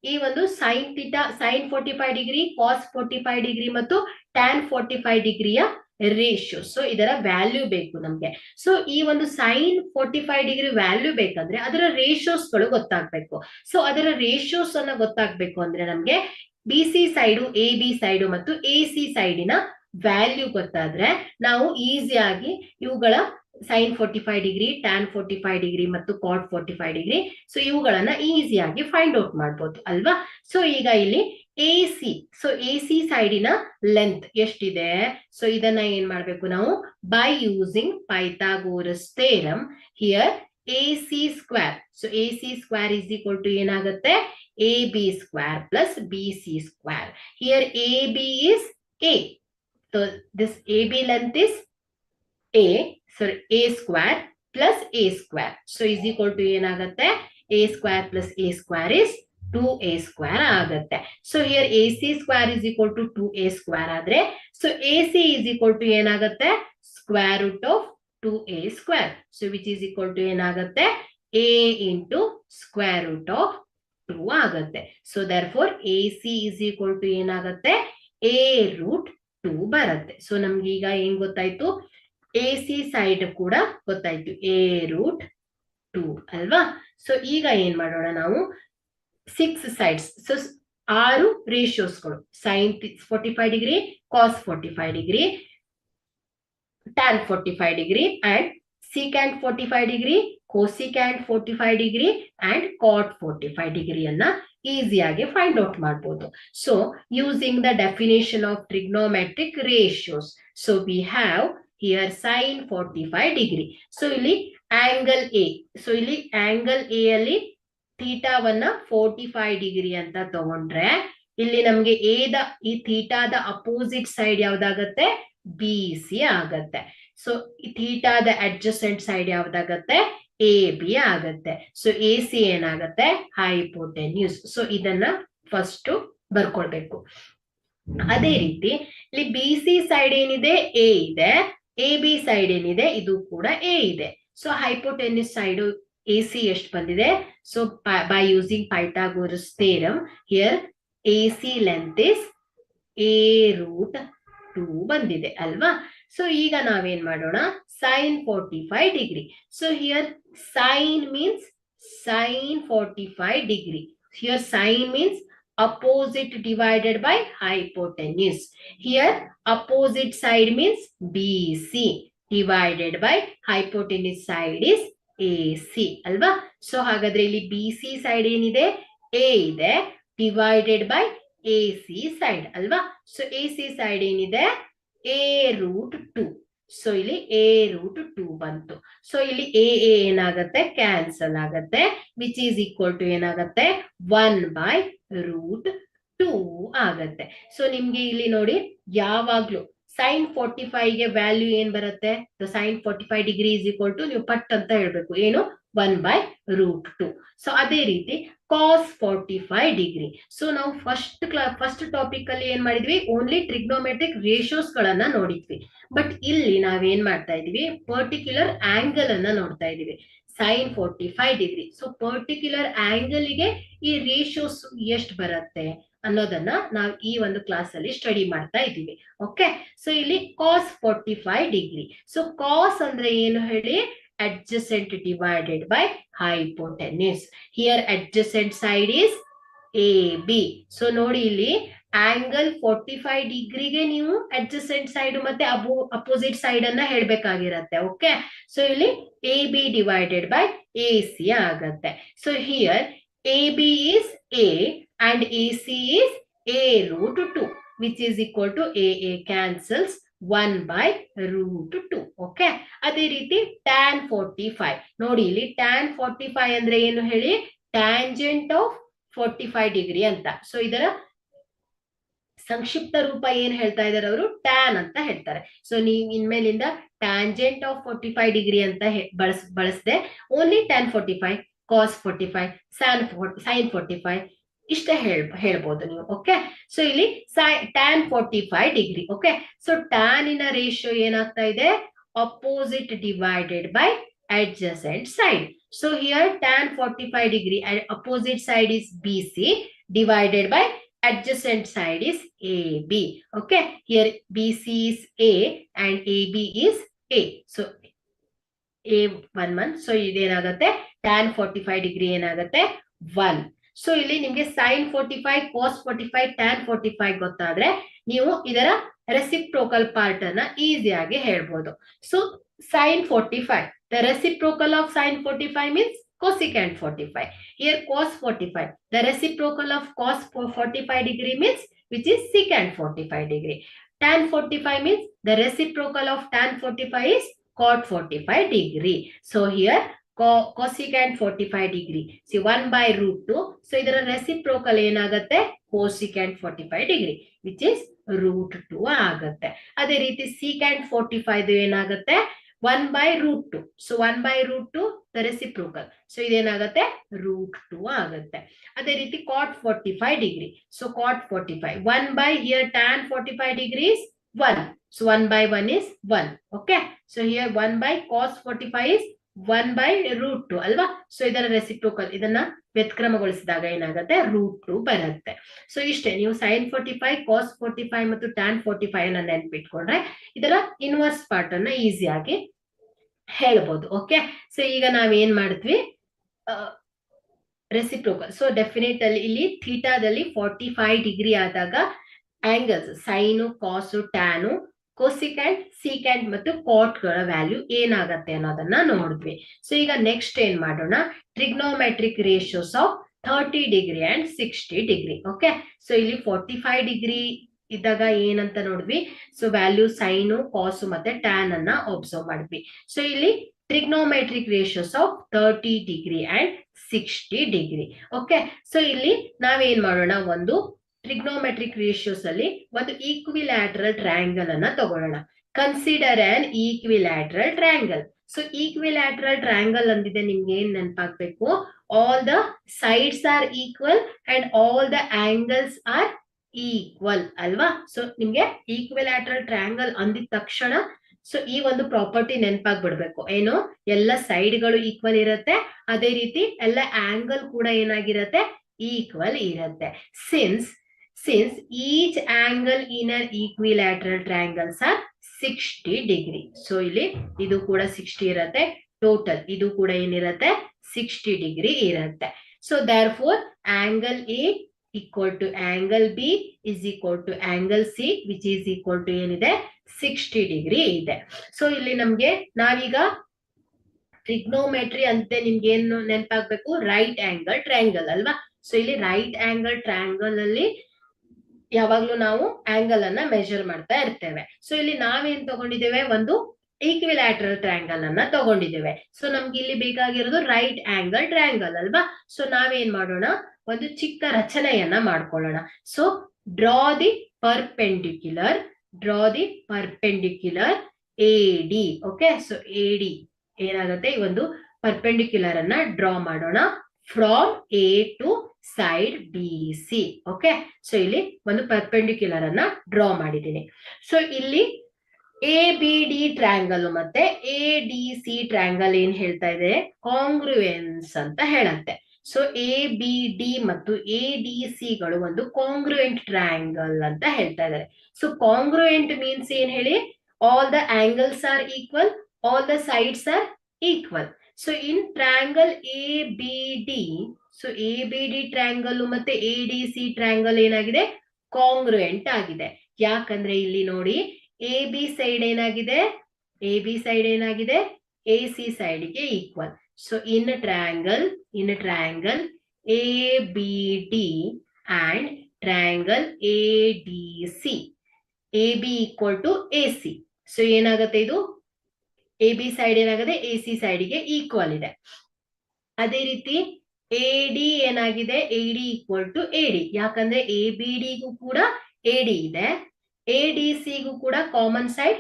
ಈ ಒಂದು sine theta, sign 45 degree, cos 45 degree ಮತ್ತು ಟ್ಯಾನ್ 45 ಡಿಗ್ರಿಯ ರೇಷಿಯೋ. ಸೊ ಇದರ ವ್ಯಾಲ್ಯೂ ಬೇಕು ನಮ್ಗೆ. ಸೊ ಈ ಒಂದು ಸೈನ್ 45 ಡಿಗ್ರಿ ವ್ಯಾಲ್ಯೂ ಬೇಕಂದ್ರೆ ಅದರ ರೇಷಿಯೋಸ್ ಗಳು ಗೊತ್ತಾಗ್ಬೇಕು. ಸೊ ಅದರ ರೇಷಿಯೋಸ್ ಅನ್ನ ಗೊತ್ತಾಗ್ಬೇಕು ಅಂದ್ರೆ ನಮ್ಗೆ B C side, A B side ಮತ್ತು ಎ ಸಿ ಸೈಡಿನ ವ್ಯಾಲ್ಯೂ ಗೊತ್ತಾದ್ರೆ ನಾವು ಈಸಿಯಾಗಿ ಇವುಗಳ ಸೈನ್ 45 ಡಿಗ್ರಿ, ಟ್ಯಾನ್ 45 ಡಿಗ್ರಿ ಮತ್ತು ಕಾಟ್ 45 ಡಿಗ್ರಿ, ಸೊ ಇವುಗಳನ್ನ ಈಸಿಯಾಗಿ ಫೈಂಡ್ ಔಟ್ ಮಾಡ್ಬೋದು ಅಲ್ವಾ. ಸೊ ಈಗ ಇಲ್ಲಿ A C, so A C ಸೈಡಿನ ಲೆಂತ್ ಎಷ್ಟಿದೆ? ಸೊ ಇದನ್ನ ಏನ್ ಮಾಡ್ಬೇಕು ನಾವು? By using Pythagoras theorem here A C square. So A C square is equal to ಏನಾಗುತ್ತೆ? A B square plus B C square. Here A B is A, so this AB length is A, sorry, A square plus A square. So is equal to ಏನಾಗುತ್ತೆ? A square plus A square is 2A square ಆಗುತ್ತೆ. So here AC square is equal to 2A square ಆದ್ರೆ, so AC is equal to ಏನಾಗುತ್ತೆ? Square root of 2A square. So which is equal to ಏನಾಗುತ್ತೆ? A into square root of 2 ಆಗುತ್ತೆ. So therefore AC is equal to ಏನಾಗುತ್ತೆ? A root 2 ಬರುತ್ತೆ. So ನಮ್ಗೆ ಈಗ ಏನ್ ಗೊತ್ತಾಯ್ತು? ಎ ಸಿ ಸೈಡ್ ಕೂಡ ಗೊತ್ತಾಯ್ತು, ಎ ರೂಟ್ 2 ಅಲ್ವಾ. ಸೊ ಈಗ ಏನ್ ಮಾಡೋಣ ನಾವು? 6 ಸೈಡ್ಸ್, ಸೊ 6 ರೇಷಿಯೋಸ್ಗಳು, sine 45 degree, cos 45 degree, tan 45 degree and secant 45 degree, cosecant 45 degree and cot 45 degree ಅನ್ನ ಈಸಿಯಾಗಿ ಫೈಂಡ್ ಔಟ್ ಮಾಡಬಹುದು. So using the definition of trigonometric ratios, so we have here sine 45 degree. So ಇಲ್ಲಿ angle A, so ಇಲ್ಲಿ angle A ಅಲ್ಲಿ ಥೀಟಾವನ್ನ 45 degree ಅಂತ ತಗೊಂಡ್ರೆ, ಇಲ್ಲಿ ನಮ್ಗೆ ಎ ದ ಈ ಥೀಟಾದ ಅಪೋಸಿಟ್ ಸೈಡ್ ಯಾವ್ದಾಗತ್ತೆ? ಬಿ ಸಿ ಆಗತ್ತೆ. ಸೊ ಈ ಥೀಟಾದ ಅಡ್ಜಸೆಂಟ್ ಸೈಡ್ ಯಾವ್ದಾಗತ್ತೆ? ಎ ಬಿ ಆಗತ್ತೆ. ಸೊ ಎ ಸಿ ಏನಾಗತ್ತೆ? ಹೈಪೋಟೆನ್ಯೂಸ್. ಸೊ ಇದನ್ನ ಫಸ್ಟ್ ಬರ್ಕೊಳ್ಬೇಕು. ಅದೇ ರೀತಿ ಇಲ್ಲಿ ಬಿ ಸಿ ಸೈಡ್ ಏನಿದೆ? ಎ ಇದೆ. ಎ ಬಿ ಸೈಡ್ ಏನಿದೆ? ಇದು ಕೂಡ ಎ ಇದೆ. So hypotenuse side A C ಎಷ್ಟು ಬಂದಿದೆ? So by using Pythagoras theorem here A C length is A root 2 ಬಂದಿದೆ ಅಲ್ವಾ. ಸೊ ಈಗ ನಾವೇನ್ ಮಾಡೋಣ? Sine 45 degree. So here sine means sine 45 degree. Here sine means opposite divided by hypotenuse. Here opposite side means BC divided by hypotenuse side is AC ಅಲ್ವಾ. So ಹಾಗಾದ್ರೆ ಇಲ್ಲಿ BC side ಏನಿದೆ? A ಇದೆ, divided by AC side ಅಲ್ವಾ. So AC side ಏನಿದೆ? A root 2. So ಇಲ್ಲಿ A root 2 ಬಂತು. So ಇಲ್ಲಿ ಎ ಏನಾಗತ್ತೆ? ಕ್ಯಾನ್ಸಲ್ ಆಗತ್ತೆ, ವಿಚ್ ಈಸ್ ಈಕ್ವಲ್ ಟು ಏನಾಗತ್ತೆ? 1/√2 ಆಗತ್ತೆ. ಸೊ ನಿಮ್ಗೆ ಇಲ್ಲಿ ನೋಡಿ, ಯಾವಾಗ್ಲೂ ಸೈನ್ 45ಗೆ ವ್ಯಾಲ್ಯೂ ಏನ್ ಬರುತ್ತೆ? Sine 45 degree is equal to, ನೀವು ಪಟ್ ಅಂತ ಹೇಳ್ಬೇಕು, ಏನು? 1/√2. ಸೊ ಅದೇ ರೀತಿ ಕಾಸ್ 45 ಡಿಗ್ರಿ. ಸೊ ನಾವು ಫಸ್ಟ್ ಟಾಪಿಕ್ ಅಲ್ಲಿ ಏನ್ ಮಾಡಿದ್ವಿ? ಓನ್ಲಿ ಟ್ರಿಗ್ನೋಮೆಟ್ರಿಕ್ ರೇಷಿಯೋಸ್ ಗಳನ್ನ ನೋಡಿದ್ವಿ. ಬಟ್ ಇಲ್ಲಿ ನಾವೇನ್ ಮಾಡ್ತಾ ಇದೀವಿ? ಪರ್ಟಿಕ್ಯುಲರ್ ಆಂಗಲ್ ಅನ್ನ ನೋಡ್ತಾ ಇದೀವಿ, sine 45 degree. So particular angle ಗೆ ಈ ರೇಷಿಯೋಸ್ ಎಷ್ಟು ಬರುತ್ತೆ ಅನ್ನೋದನ್ನ ನಾವು ಈ ಒಂದು ಕ್ಲಾಸ್ ಅಲ್ಲಿ ಸ್ಟಡಿ ಮಾಡ್ತಾ ಇದ್ದೀವಿ. ಓಕೆ, ಸೊ ಇಲ್ಲಿ ಕಾಸ್ 45 ಡಿಗ್ರಿ. ಸೊ ಕಾಸ್ ಅಂದ್ರೆ ಏನು ಹೇಳಿ? adjacent divided by hypotenuse. Here adjacent side is AB. So ನೋಡಿ ಇಲ್ಲಿ ಆಂಗಲ್ 45 ಡಿಗ್ರಿಗೆ ನೀವು adjacent ಸೈಡ್ ಮತ್ತೆ ಅಪೋಸಿಟ್ ಸೈಡ್ ಅನ್ನ ಹೇಳ್ಬೇಕಾಗಿರತ್ತೆ. ಓಕೆ, ಸೊ ಇಲ್ಲಿ AB divided by AC ಆಗತ್ತೆ. So here AB is A and AC is A root 2, which is equal to AA cancels 1/√2. Okay, ಅದೇ ರೀತಿ ಟ್ಯಾನ್ 45 ನೋಡಿ, ಇಲ್ಲಿ ಟ್ಯಾನ್ 45 ಅಂದ್ರೆ ಏನು ಹೇಳಿ? ಟ್ಯಾಂಜೆಂಟ್ ಆಫ್ 45 ಡಿಗ್ರಿ ಅಂತ. ಸೊ ಇದರ ಸಂಕ್ಷಿಪ್ತ ರೂಪ ಏನ್ ಹೇಳ್ತಾ ಇದಾರೆ ಅವರು? ಟ್ಯಾನ್ ಅಂತ ಹೇಳ್ತಾರೆ. ಸೊ ನೀವು ಇನ್ಮೇಲಿಂದ ಟ್ಯಾಂಜೆಂಟ್ ಆಫ್ 45 ಡಿಗ್ರಿ ಅಂತ ಬಳಸದೆ ಓನ್ಲಿ ಟ್ಯಾನ್ 45, ಕಾಸ್ 45, ಸೈನ್ 45 ಇಷ್ಟೇ ಹೇಳ್ಬೋದು ನೀವು. ಓಕೆ, ಸೊ ಇಲ್ಲಿ ಟ್ಯಾನ್ 45 ಡಿಗ್ರಿ. ಓಕೆ, ಸೊ ಟ್ಯಾನಿನ ರೇಷಿಯೋ ಏನಾಗ್ತಾ ಇದೆ? Opposite divided by adjacent side. So here tan 45 degree and opposite side is BC divided by adjacent side is AB. Okay, here BC is A and AB is A. So A11. So ಇದೇನಾಗುತ್ತೆ tan 45 degree ಏನಾಗುತ್ತೆ 1. So ಇಲ್ಲಿ ನಿಮ್ಗೆ sin 45 cos 45 tan 45 ಗೊತ್ತಾದ್ರೆ ನೀವು ಇದರ reciprocal part ಅನ್ನ ಈಸಿಯಾಗಿ ಹೇಳ್ಬೋದು. So sin 45, the reciprocal of sin 45 means cosecant 45. Here cos 45, the reciprocal of cos 45 degree means which is secant 45 degree. Tan 45 means the reciprocal of tan 45 is cot 45 degree. So here cosecant 45 degree. See 1 by root 2. So ಇದರ reciprocal ಏನಾಗುತ್ತೆ cosecant 45 degree which is root 2 ಆಗುತ್ತೆ. ಅದೇ ರೀತಿ secant 45 ಏನಾಗುತ್ತೆ 1 by root 2. So 1 by root 2 the reciprocal. So ಇದೇನಾಗುತ್ತೆ root 2 ಆಗುತ್ತೆ. ಅದೇ ರೀತಿ cot 45 degree. So cot 45. 1 by here tan 45 degree is 1. So 1 by 1 is 1. Okay. So here 1 by cos 45 is 1 by root 2 ಅಲ್ವಾ. So ಇದರ reciprocal ಇದನ್ನ ವ್ಯತ್ಕ್ರಮಗೊಳಿಸಿದಾಗ ಏನಾಗುತ್ತೆ root 2 ಬರುತ್ತೆ. So ಇಷ್ಟೇ, ನೀವು sin 45 cos 45 ಮತ್ತು tan 45 ಅನ್ನ ನೆನ್ಪಿಟ್ಕೊಂಡ್ರೆ ಇದರ ಇನ್ವರ್ಸ್ ಪಾರ್ಟ್ ಅನ್ನ ಈಸಿಯಾಗಿ ಹೇಳ್ಬೋದು. ಓಕೆ, ಸೊ ಈಗ ನಾವೇನ್ ಮಾಡಿದ್ವಿ ರೆಸಿಪ್ರೋಕಲ್. ಸೊ ಡೆಫಿನೆಟ್ ಅಲ್ಲಿ ಇಲ್ಲಿ ಥೀಟಾದಲ್ಲಿ 45 ಡಿಗ್ರಿ ಆದಾಗ ಆಂಗಲ್ಸ್ ಸೈನು ಕಾಸು ಟ್ಯಾನು ಕೊಸಿಕ್ಯಾಂಟ್ ಸೀಕ್ಯಾಂಟ್ ಮತ್ತು ಕಾಟ್ ಗಳ ವ್ಯಾಲ್ಯೂ ಏನಾಗತ್ತೆ ಅನ್ನೋದನ್ನ ನೋಡಿದ್ವಿ. ಸೊ ಈಗ ನೆಕ್ಸ್ಟ್ ಏನ್ ಮಾಡೋಣ, trigonometric ratios of 30 degree and 60 degree. Okay, so ಇಲ್ಲಿ 45 ಡಿಗ್ರಿ ಇದ್ದಾಗ ಏನಂತ ನೋಡಿದ್ವಿ, ಸೊ ವ್ಯಾಲ್ಯೂ ಸೈನು ಕಾಸು ಮತ್ತೆ ಟ್ಯಾನ್ ಅನ್ನ ಒಬ್ಸರ್ವ್ ಮಾಡಿದ್ವಿ. ಸೊ ಇಲ್ಲಿ trigonometric ratios of 30 degree and 60 degree. Okay, so ಇಲ್ಲಿ ನಾವೇನ್ ಮಾಡೋಣ, ಒಂದು ಟ್ರಿಗ್ನೋಮೆಟ್ರಿಕ್ ರೇಷಿಯೋಸ್ ಅಲ್ಲಿ ಒಂದು ಈಕ್ವಿಲ್ಯಾಟ್ರಲ್ ಟ್ರಯಾಂಗಲ್ ಅನ್ನ ತಗೊಳ್ಳೋಣ. Consider an equilateral triangle. So equilateral triangle ಅಂದಿದೆ, ನಿಮ್ಗೆ ಏನ್ ನೆನಪಾಗ್ಬೇಕು, all the sides are equal and all the angles are equal ಅಲ್ವಾ. ಸೊ ನಿಮ್ಗೆ ಈಕ್ವಿಲ್ಯಾಟ್ರಲ್ ಟ್ರಯಾಂಗಲ್ ಅಂದಿದ ತಕ್ಷಣ ಸೊ ಈ ಒಂದು ಪ್ರಾಪರ್ಟಿ ನೆನಪಾಗ್ಬಿಡ್ಬೇಕು, ಏನು, ಎಲ್ಲ ಸೈಡ್ಗಳು ಈಕ್ವಲ್ ಇರುತ್ತೆ, ಅದೇ ರೀತಿ ಎಲ್ಲ ಆಂಗಲ್ ಕೂಡ ಏನಾಗಿರತ್ತೆ ಈಕ್ವಲ್ ಇರುತ್ತೆ. Since each angle in an equilateral triangles are 60 degree. So ಇಲ್ಲಿ ಇದು ಕೂಡ 60 ಇರುತ್ತೆ, ಟೋಟಲ್ ಇದು ಕೂಡ ಏನಿರುತ್ತೆ 60 ಡಿಗ್ರಿ ಇರುತ್ತೆ. So therefore angle A equal to angle B is equal to angle C which is equal to ಏನಿದೆ 60 ಡಿಗ್ರಿ ಇದೆ. ಸೊ ಇಲ್ಲಿ ನಮ್ಗೆ ನಾವೀಗ ಟ್ರಿಗ್ನೋಮೆಟ್ರಿ ಅಂತ ನಿಮ್ಗೆ ಏನು ನೆನಪಾಗ್ಬೇಕು, ರೈಟ್ ಆಂಗಲ್ ಟ್ರಯಾಂಗಲ್ ಅಲ್ವಾ. ಸೊ ಇಲ್ಲಿ ರೈಟ್ ಆಂಗಲ್ ಟ್ರಯಾಂಗಲ್ ಅಲ್ಲಿ ಯಾವಾಗ್ಲೂ ನಾವು ಆಂಗಲ್ ಅನ್ನ ಮೆಜರ್ ಮಾಡ್ತಾ ಇರ್ತೇವೆ. ಸೊ ಇಲ್ಲಿ ನಾವೇನ್ ತಗೊಂಡಿದ್ದೇವೆ, ಒಂದು ಈಕ್ವಿಲ್ಯಾಟ್ರಲ್ ಟ್ರಯಾಂಗಲ್ ಅನ್ನ ತಗೊಂಡಿದ್ದೇವೆ. ಸೊ ನಮ್ಗೆ ಇಲ್ಲಿ ಬೇಕಾಗಿರೋದು ರೈಟ್ ಆಂಗಲ್ ಟ್ರಯಾಂಗಲ್ ಅಲ್ವಾ. ಸೊ ನಾವೇನ್ ಮಾಡೋಣ, ಒಂದು ಚಿಕ್ಕ ರಚನೆಯನ್ನ ಮಾಡ್ಕೊಳ್ಳೋಣ. So draw the perpendicular AD. Okay, so AD ಏನಾಗುತ್ತೆ, ಈ ಒಂದು ಪರ್ಪೆಂಡಿಕ್ಯುಲರ್ ಅನ್ನ ಡ್ರಾ ಮಾಡೋಣ from A to side BC. Okay, so ಇಲ್ಲಿ ಒಂದು ಪರ್ಪೆಂಡಿಕ್ಯುಲರ್ ಅನ್ನ ಡ್ರಾ ಮಾಡಿದ್ದೀನಿ. ಸೊ ಇಲ್ಲಿ ABD ಟ್ರಯಾಂಗಲ್ ಮತ್ತೆ ADC ಟ್ರಯಾಂಗಲ್ ಏನ್ ಹೇಳ್ತಾ ಇದೆ, ಕಾಂಗ್ರುಯೆನ್ಸ್ ಅಂತ ಹೇಳತ್ತೆ. ಸೊ ABD ಮತ್ತು ADC ಗಳು ಒಂದು ಕಾಂಗ್ರುಯೆಂಟ್ ಟ್ರಯಾಂಗಲ್ ಅಂತ ಹೇಳ್ತಾ ಇದ್ದಾರೆ. ಸೊ ಕಾಂಗ್ರುಯೆಂಟ್ ಮೀನ್ಸ್ ಏನ್ ಹೇಳಿ, all the angles are equal, all the sides are equal. So in triangle ABD, so ABD triangle ಮತ್ತೆ ADC ಟ್ರಯಾಂಗಲ್ ಏನಾಗಿದೆ, ಕಾಂಗ್ರುಯೆಂಟ್ ಆಗಿದೆ. ಯಾಕಂದ್ರೆ ಇಲ್ಲಿ ನೋಡಿ AB ಸೈಡ್ ಏನಾಗಿದೆ, AC ಸೈಡ್ಗೆ equal. So in triangle ABD and triangle ADC, AB equal to AC. So ಏನಾಗುತ್ತೆ, ಇದು AB ಸೈಡ್ ಏನಾಗಿದೆ AC ಸೈಡ್ಗೆ ಈಕ್ವಲ್ ಇದೆ. ಅದೇ ರೀತಿ AD ಏನಾಗಿದೆ, AD ಈಕ್ವಲ್ ಟು AD, ಯಾಕಂದ್ರೆ ABDಗೂ ಕೂಡ AD ಇದೆ, ADCಗೂ ಕೂಡ ಕಾಮನ್ ಸೈಡ್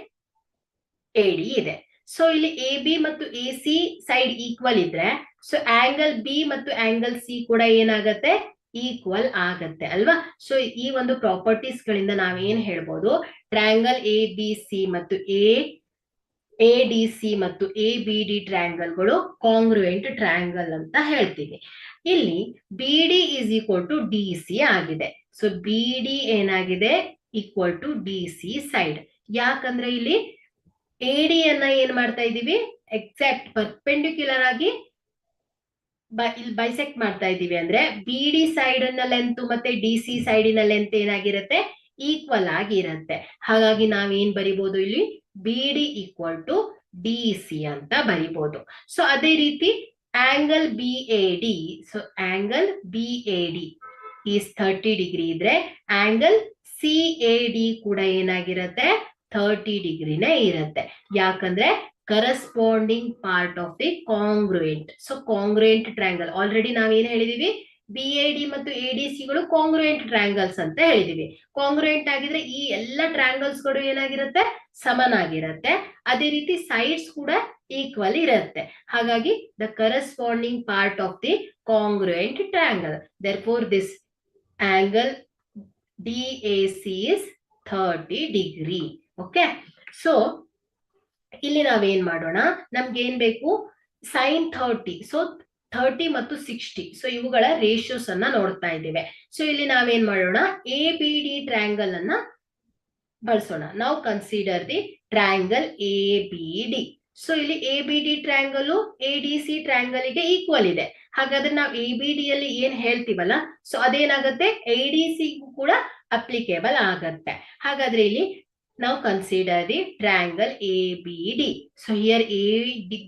AD ಇದೆ. ಸೊ ಇಲ್ಲಿ AB ಮತ್ತು AC ಸೈಡ್ ಈಕ್ವಲ್ ಇದ್ರೆ ಸೊ ಆಂಗಲ್ B ಮತ್ತು ಆಂಗಲ್ C ಕೂಡ ಏನಾಗತ್ತೆ ಈಕ್ವಲ್ ಆಗತ್ತೆ ಅಲ್ವಾ. ಸೊ ಈ ಒಂದು ಪ್ರಾಪರ್ಟೀಸ್ ಗಳಿಂದ ನಾವೇನ್ ಹೇಳ್ಬೋದು, ಟ್ರಯಾಂಗಲ್ ABC ಮತ್ತು ಎ ಡಿ ಸಿ ಮತ್ತು ಎ ಬಿ ಡಿ ಟ್ರಯಾಂಗಲ್ಗಳು ಕಾಂಗ್ರುಯೆಂಟ್ ಟ್ರಯಾಂಗಲ್ ಅಂತ ಹೇಳ್ತೀವಿ. ಇಲ್ಲಿ B D is equal to D C ಆಗಿದೆ. ಸೊ ಬಿ ಡಿ ಏನಾಗಿದೆ, equal to D C side. ಯಾಕಂದ್ರೆ ಇಲ್ಲಿ ಎ ಡಿ ಅನ್ನ ಏನ್ ಮಾಡ್ತಾ ಇದೀವಿ, ಎಕ್ಸಾಕ್ಟ್ ಪರ್ಪೆಂಡಿಕ್ಯುಲರ್ ಆಗಿ ಇಲ್ಲಿ ಬೈಸೆಕ್ಟ್ ಮಾಡ್ತಾ ಇದೀವಿ. ಅಂದ್ರೆ ಬಿ ಡಿ ಸೈಡ್ ನ ಲೆಂತ್ ಮತ್ತೆ ಡಿ ಸಿ ಸೈಡಿನ ಲೆಂತ್ ಏನಾಗಿರುತ್ತೆ, ಈಕ್ವಲ್ ಆಗಿರುತ್ತೆ. ಹಾಗಾಗಿ ನಾವೇನ್ ಬರಿಬಹುದು ಇಲ್ಲಿ, B D equal to D C ಅಂತ ಬರಿಬಹುದು. ಸೊ ಅದೇ ರೀತಿ angle B A D, so angle B A D is 30 degree ಇದ್ರೆ ಆಂಗಲ್ ಸಿ ಎ ಡಿ ಕೂಡ ಏನಾಗಿರುತ್ತೆ, 30 ಡಿಗ್ರಿನೇ ಇರುತ್ತೆ. ಯಾಕಂದ್ರೆ corresponding part of the congruent. So congruent triangle already ನಾವೇನ್ ಹೇಳಿದೀವಿ, ಬಿ ಎ ಡಿ ಮತ್ತು ಎ ಡಿ ಸಿ ಗಳು ಕಾಂಗ್ರುಯೆಂಟ್ ಟ್ರಯಾಂಗಲ್ಸ್ ಅಂತ ಹೇಳಿದೀವಿ. ಕಾಂಗ್ರುಯೆಂಟ್ ಆಗಿದ್ರೆ ಈ ಎಲ್ಲ ಟ್ರಯಾಂಗಲ್ಸ್ ಗಳು ಏನಾಗಿರುತ್ತೆ, ಸಮನಾಗಿರುತ್ತೆ. ಅದೇ ರೀತಿ ಸೈಡ್ಸ್ ಕೂಡ ಈಕ್ವಲ್ ಇರುತ್ತೆ. ಹಾಗಾಗಿ the corresponding part of the ಕಾಂಗ್ರುಯೆಂಟ್ triangle, therefore this angle DAC is 30 degree. Okay, so ಇಲ್ಲಿ ನಾವೇನ್ ಮಾಡೋಣ, ನಮ್ಗೆ ಏನ್ ಬೇಕು, ಸೈನ್ 30. ಸೊ 30 ಮತ್ತು 60, ಸೊ ಇವುಗಳ ರೇಷಿಯೋಸ್ ಅನ್ನ ನೋಡ್ತಾ ಇದ್ದೇವೆ. ಸೊ ಇಲ್ಲಿ ನಾವೇನ್ ಮಾಡೋಣ, ಎ ಬಿ ಡಿ ಟ್ರಯಾಂಗಲ್ ಅನ್ನ ಬಳಸೋಣ. ನಾವು consider the triangle A B D. So ಇಲ್ಲಿ A B D triangle A D C triangle ಗೆ ಈಕ್ವಲ್ ಇದೆ. ಹಾಗಾದ್ರೆ ನಾವು ಎ ಬಿ ಡಿ ಅಲ್ಲಿ ಏನ್ ಹೇಳ್ತೀವಲ್ಲ, ಸೊ ಅದೇನಾಗುತ್ತೆ, ಎ ಡಿ ಸಿ ಕೂಡ ಅಪ್ಲಿಕೇಬಲ್ ಆಗತ್ತೆ. ಹಾಗಾದ್ರೆ ಇಲ್ಲಿ ನಾವು consider the triangle A B D. So here A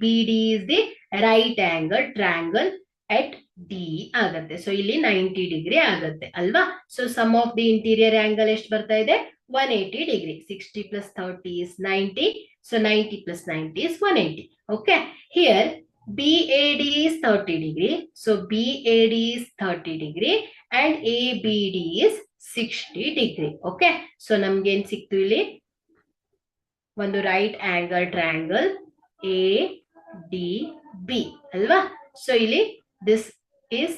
B D is the right angle triangle at D ಆಗತ್ತೆ. ಸೊ ಇಲ್ಲಿ 90 ಡಿಗ್ರಿ ಆಗತ್ತೆ ಅಲ್ವಾ. So sum of the interior angle ಎಷ್ಟು ಬರ್ತಾ ಇದೆ, 180 degree. 60 plus 30 is 90. So 90 plus 90 is 180. Okay. Here BAD is 30 degree. So BAD is 30 degree and ABD is 60 degree. Okay. So ನಮ್ಗೆ ಏನ್ ಸಿಕ್ತು ಇಲ್ಲಿ, ಒಂದು right angle triangle A D B ಅಲ್ವಾ. So ಇಲ್ಲಿ this is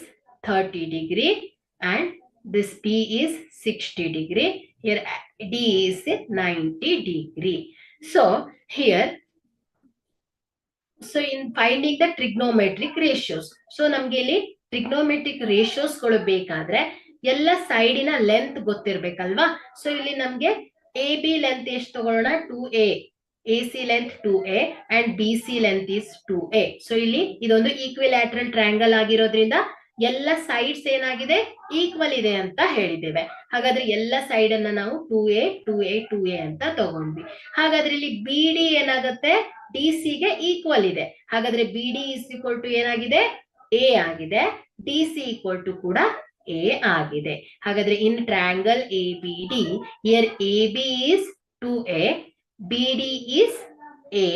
30 degree and this B is 60 degree. Here D is 90 degree. So here, so in finding the trigonometric ratios, so ನಮ್ಗೆ ಇಲ್ಲಿ trigonometric ratios ಗಳು ಬೇಕಾದ್ರೆ ಎಲ್ಲ ಸೈಡಿನ ಲೆಂತ್ ಗೊತ್ತಿರ್ಬೇಕಲ್ವಾ. ಸೊ ಇಲ್ಲಿ ನಮ್ಗೆ A B length ಎಷ್ಟು ತಗೊಳ್ಳೋಣ, 2a, AC length 2a and BC length is 2a. So ಇಲ್ಲಿ ಇದೊಂದು ಈಕ್ವಿಲ್ಯಾಟ್ರಲ್ ಟ್ರಯಾಂಗಲ್ ಆಗಿರೋದ್ರಿಂದ ಎಲ್ಲ ಸೈಡ್ಸ್ ಏನಾಗಿದೆ, ಈಕ್ವಲ್ ಇದೆ ಅಂತ ಹೇಳಿದ್ದೇವೆ. ಹಾಗಾದ್ರೆ ಎಲ್ಲ ಸೈಡ್ ಅನ್ನ ನಾವು 2a 2a 2a ಅಂತ ತಗೊಂಡ್ವಿ. ಹಾಗಾದ್ರೆ ಇಲ್ಲಿ ಬಿ ಡಿ ಏನಾಗುತ್ತೆ, ಡಿ ಸಿ ಗೆ ಈಕ್ವಲ್ ಇದೆ. ಹಾಗಾದ್ರೆ B D is equal to ಏನಾಗಿದೆ, ಎ ಆಗಿದೆ. ಡಿ ಸಿ ಈಕ್ವಲ್ ಟು ಕೂಡ ಎ ಆಗಿದೆ. ಹಾಗಾದ್ರೆ in triangle A B D, here A B is 2a, BD is A,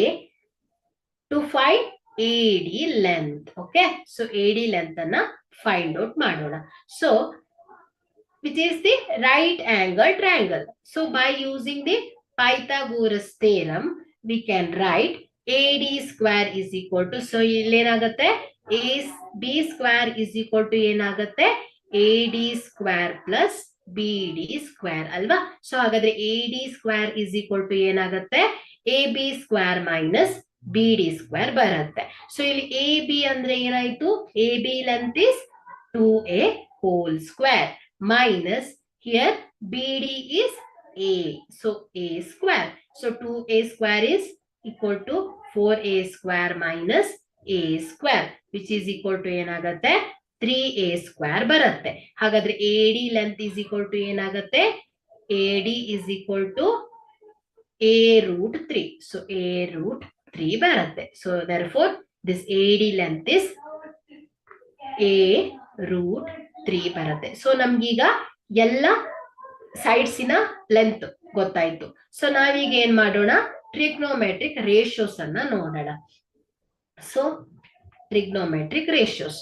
to find AD length. Okay, so AD length ಅನ್ನ find out ಮಾಡೋಣ. So which is the right angle triangle. So by using the Pythagoras theorem we can write AD square is equal to, so ಇಲ್ಲಿ ಏನಾಗುತ್ತೆ, B square is equal to ಏನಾಗುತ್ತೆ, AD square plus BD square ಅಲ್ವಾ. So ಹಾಗಾದ್ರೆ AD square is equal to ಏನಾಗುತ್ತೆ, AB square minus BD square ಬರುತ್ತೆ. So ಇಲ್ಲಿ AB ಅಂದ್ರೆ ಏನಾಯ್ತು, AB length is 2a whole square minus here BD is A, so A square. So 2a square is equal to 4a square minus A square which is equal to ಏನಾಗುತ್ತೆ, 3a square ಬರುತ್ತೆ. ಹಾಗಾದ್ರೆ AD length is equal to ಏನಾಗುತ್ತೆ, AD is equal to a root 3. So a root 3 ಬರುತ್ತೆ. So therefore this AD length is a root 3 ಬರುತ್ತೆ. So ನಮ್ಗೀಗ ಎಲ್ಲ ಸೈಡ್ಸಿನ length ಗೊತ್ತಾಯ್ತು. So ನಾವೀಗ ಏನ್ ಮಾಡೋಣ, ಟ್ರಿಗ್ನೋಮೆಟ್ರಿಕ್ ರೇಷಿಯೋಸ್ ಅನ್ನ ನೋಡೋಣ. So trigonometric ratios.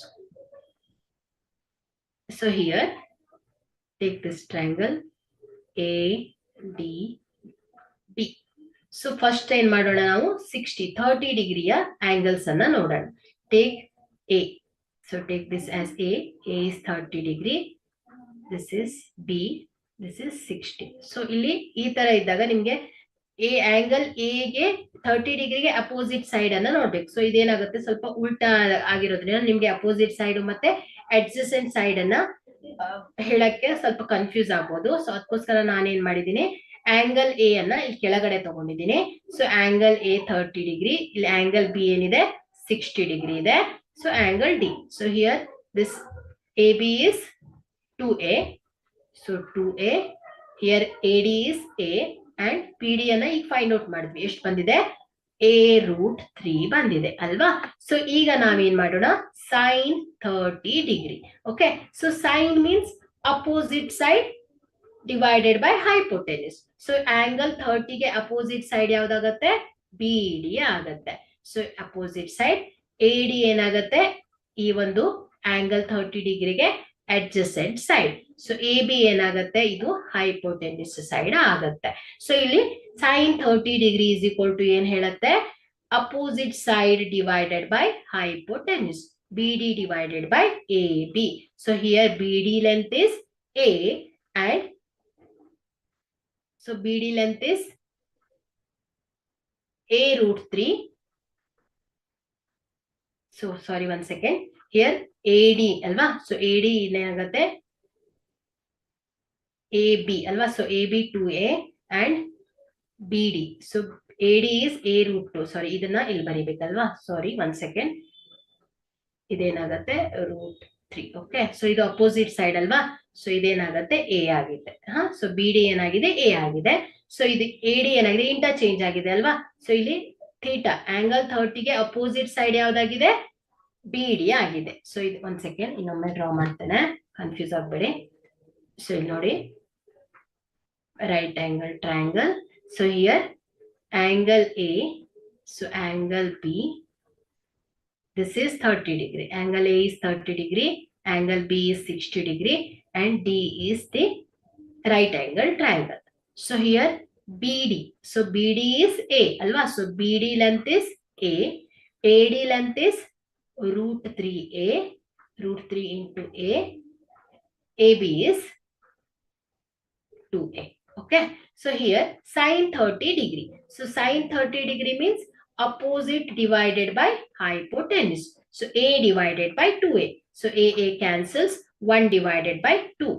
So here take this triangle ADB. So first ಏನ್ ಮಾಡೋಣ, ನಾವು 30 ಡಿಗ್ರಿಯ ಆಂಗಲ್ಸ್ ಅನ್ನ ನೋಡೋಣ. Take A. So take this as A. A is 30 degree. This is B. This is 60. So ಇಲ್ಲಿ ಈ ತರ ಇದ್ದಾಗ ನಿಮ್ಗೆ ಎ ಆಂಗಲ್ ಎಗೆ 30 ಡಿಗ್ರಿಗೆ ಅಪೋಸಿಟ್ ಸೈಡ್ ಅನ್ನ ನೋಡ್ಬೇಕು. ಸೊ ಇದೇನಾಗುತ್ತೆ, ಸ್ವಲ್ಪ ಉಲ್ಟಾ ಆಗಿರೋದ್ರಿಂದ ನಿಮ್ಗೆ ಅಪೋಸಿಟ್ ಸೈಡ್ ಮತ್ತೆ ಅಡ್ಜಸೆಂಟ್ ಸೈಡ್ ಅನ್ನ ಹೇಳಕ್ಕೆ ಸ್ವಲ್ಪ ಕನ್ಫ್ಯೂಸ್ ಆಗ್ಬೋದು. ಸೊ ಅದಕ್ಕೋಸ್ಕರ ನಾನೇನ್ ಮಾಡಿದೀನಿ, ಆಂಗಲ್ ಎ ಅನ್ನ ಇಲ್ಲಿ ಕೆಳಗಡೆ ತಗೊಂಡಿದ್ದೀನಿ. ಸೊ ಆಂಗಲ್ ಎ 30 ಡಿಗ್ರಿ, ಇಲ್ಲಿ ಆಂಗಲ್ ಬಿ ಏನಿದೆ 60 ಡಿಗ್ರಿ ಇದೆ. So angle D, so here this A B is 2a, so 2a, here A D is A and P D ಅನ್ನ ಈಗ ಫೈಂಡ್ ಔಟ್ ಮಾಡಿದ್ವಿ. ಎಷ್ಟು ಬಂದಿದೆ, a√3 ಬಂದಿದೆ ಅಲ್ವಾ. ಸೊ ಈಗ ನಾವೇನ್ ಮಾಡೋಣ, sine 30 degree. Okay, so sine means opposite side divided by hypotenuse. So angle 30 ಗೆ ಅಪೋಸಿಟ್ ಸೈಡ್ ಯಾವ್ದಾಗತ್ತೆ, ಬಿ ಡಿ ಆಗತ್ತೆ. So opposite side A D ಏನಾಗತ್ತೆ, ಈ ಒಂದು ಆಂಗಲ್ 30 ಡಿಗ್ರಿಗೆ adjacent side. So A B ಏನಾಗತ್ತೆ, ಇದು ಹೈಪೋಟೆನ್ಯೂಸ್ ಸೈಡ್ ಆಗತ್ತೆ. ಸೊ ಇಲ್ಲಿ sine 30 degree is equal to ಏನ್ ಹೇಳುತ್ತೆ, opposite side divided by hypotenuse, B D divided by A B. So here B D length is A and so BD length is a√3. So sorry, one second. Here AD alva. So AD ಏನಾಗುತ್ತೆ, AB alva. So AB 2A and BD. So AD is a√2. Sorry, ಇದನ್ನ ಇಲ್ಲಿ ಬರಿಬೇಕಲ್ವಾ. Sorry, one second. ಇದೇನಾಗುತ್ತೆ √3. Okay, so ಇದು opposite side ಅಲ್ವಾ. So ಇದೇನಾಗುತ್ತೆ A ಆಗಿದೆ. So B D ಏನಾಗಿದೆ, A ಆಗಿದೆ. So ಇದು A D ಏನಾಗಿದೆ, ಇಂಟರ್ಚೇಂಜ್ ಆಗಿದೆ ಅಲ್ವಾ. ಸೊ ಇಲ್ಲಿ ಥೀಟಾ ಆಂಗಲ್ 30 ಗೆ ಅಪೋಸಿಟ್ ಸೈಡ್ ಯಾವ್ದಾಗಿದೆ, ಬಿ ಡಿ ಆಗಿದೆ. ಸೊ ಇದು ಒಂದ್ ಸೆಕೆಂಡ್ ಇನ್ನೊಮ್ಮೆ ಡ್ರಾ ಮಾಡ್ತೇನೆ, ಕನ್ಫ್ಯೂಸ್ ಆಗ್ಬೇಡಿ. ಸೊ ಇಲ್ಲಿ ನೋಡಿ, right angle triangle. So here angle A, so angle B, this is 30 degree. Angle A is 30 degree, angle B is 60 degree, and D is the right angle triangle. So here BD. So BD is A, alva. So BD length is A. AD length is √3A. √3 into A. AB is 2A. Okay. So here sin 30 degree. So sin 30 degree means opposite divided by hypotenuse. So A divided by 2A. So A cancels, 1 divided by 2.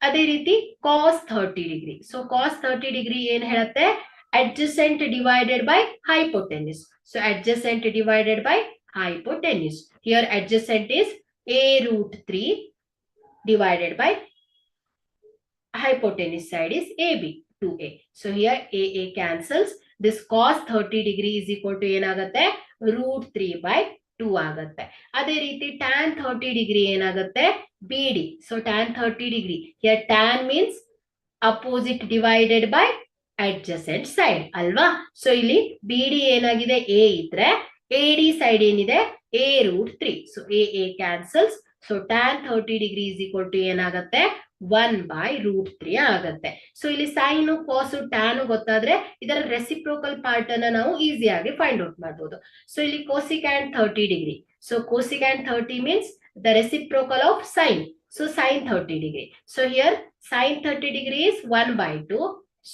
ಅದೇ ರೀತಿ cos 30 degree. So cos 30 degree ಏನ್ ಹೇಳುತ್ತೆ, adjacent divided by hypotenuse. So adjacent divided by hypotenuse. Here adjacent is a√3 divided by hypotenuse side is AB, 2A. So here A cancels. This cos 30 degree is equal to ಏನಾಗುತ್ತೆ, √3 by 2 ಆಗುತ್ತೆ. ಅದೇ ರೀತಿ tan 30 degree ಏನಾಗುತ್ತೆ, BD. So tan 30 degree, here tan means opposite divided by adjacent side ಅಲ್ವಾ. So ಇಲ್ಲಿ BD ಏನಾಗಿದೆ, A ಇದ್ರೆ AD side ಏನಿದೆ, a√3. So A cancels. So tan 30 degree is equal to ಏನಾಗುತ್ತೆ, 1 by √3 ಆಗತ್ತೆ. ಸೊ ಇಲ್ಲಿ sign, ಕಾಸು, ಟ್ಯಾನ್ ಗೊತ್ತಾದ್ರೆ ಇದರ ರೆಸಿಪ್ರೋಕಲ್ ಪಾರ್ಟ್ ಅನ್ನ ನಾವು ಈಸಿಯಾಗಿ ಫೈಂಡ್ ಔಟ್ ಮಾಡಬಹುದು. ಸೊ ಇಲ್ಲಿ cosecant 30 degree. So cosecant 30 means the reciprocal of sine. So sine 30 degree. So here sine 30 degree is 1 by 2.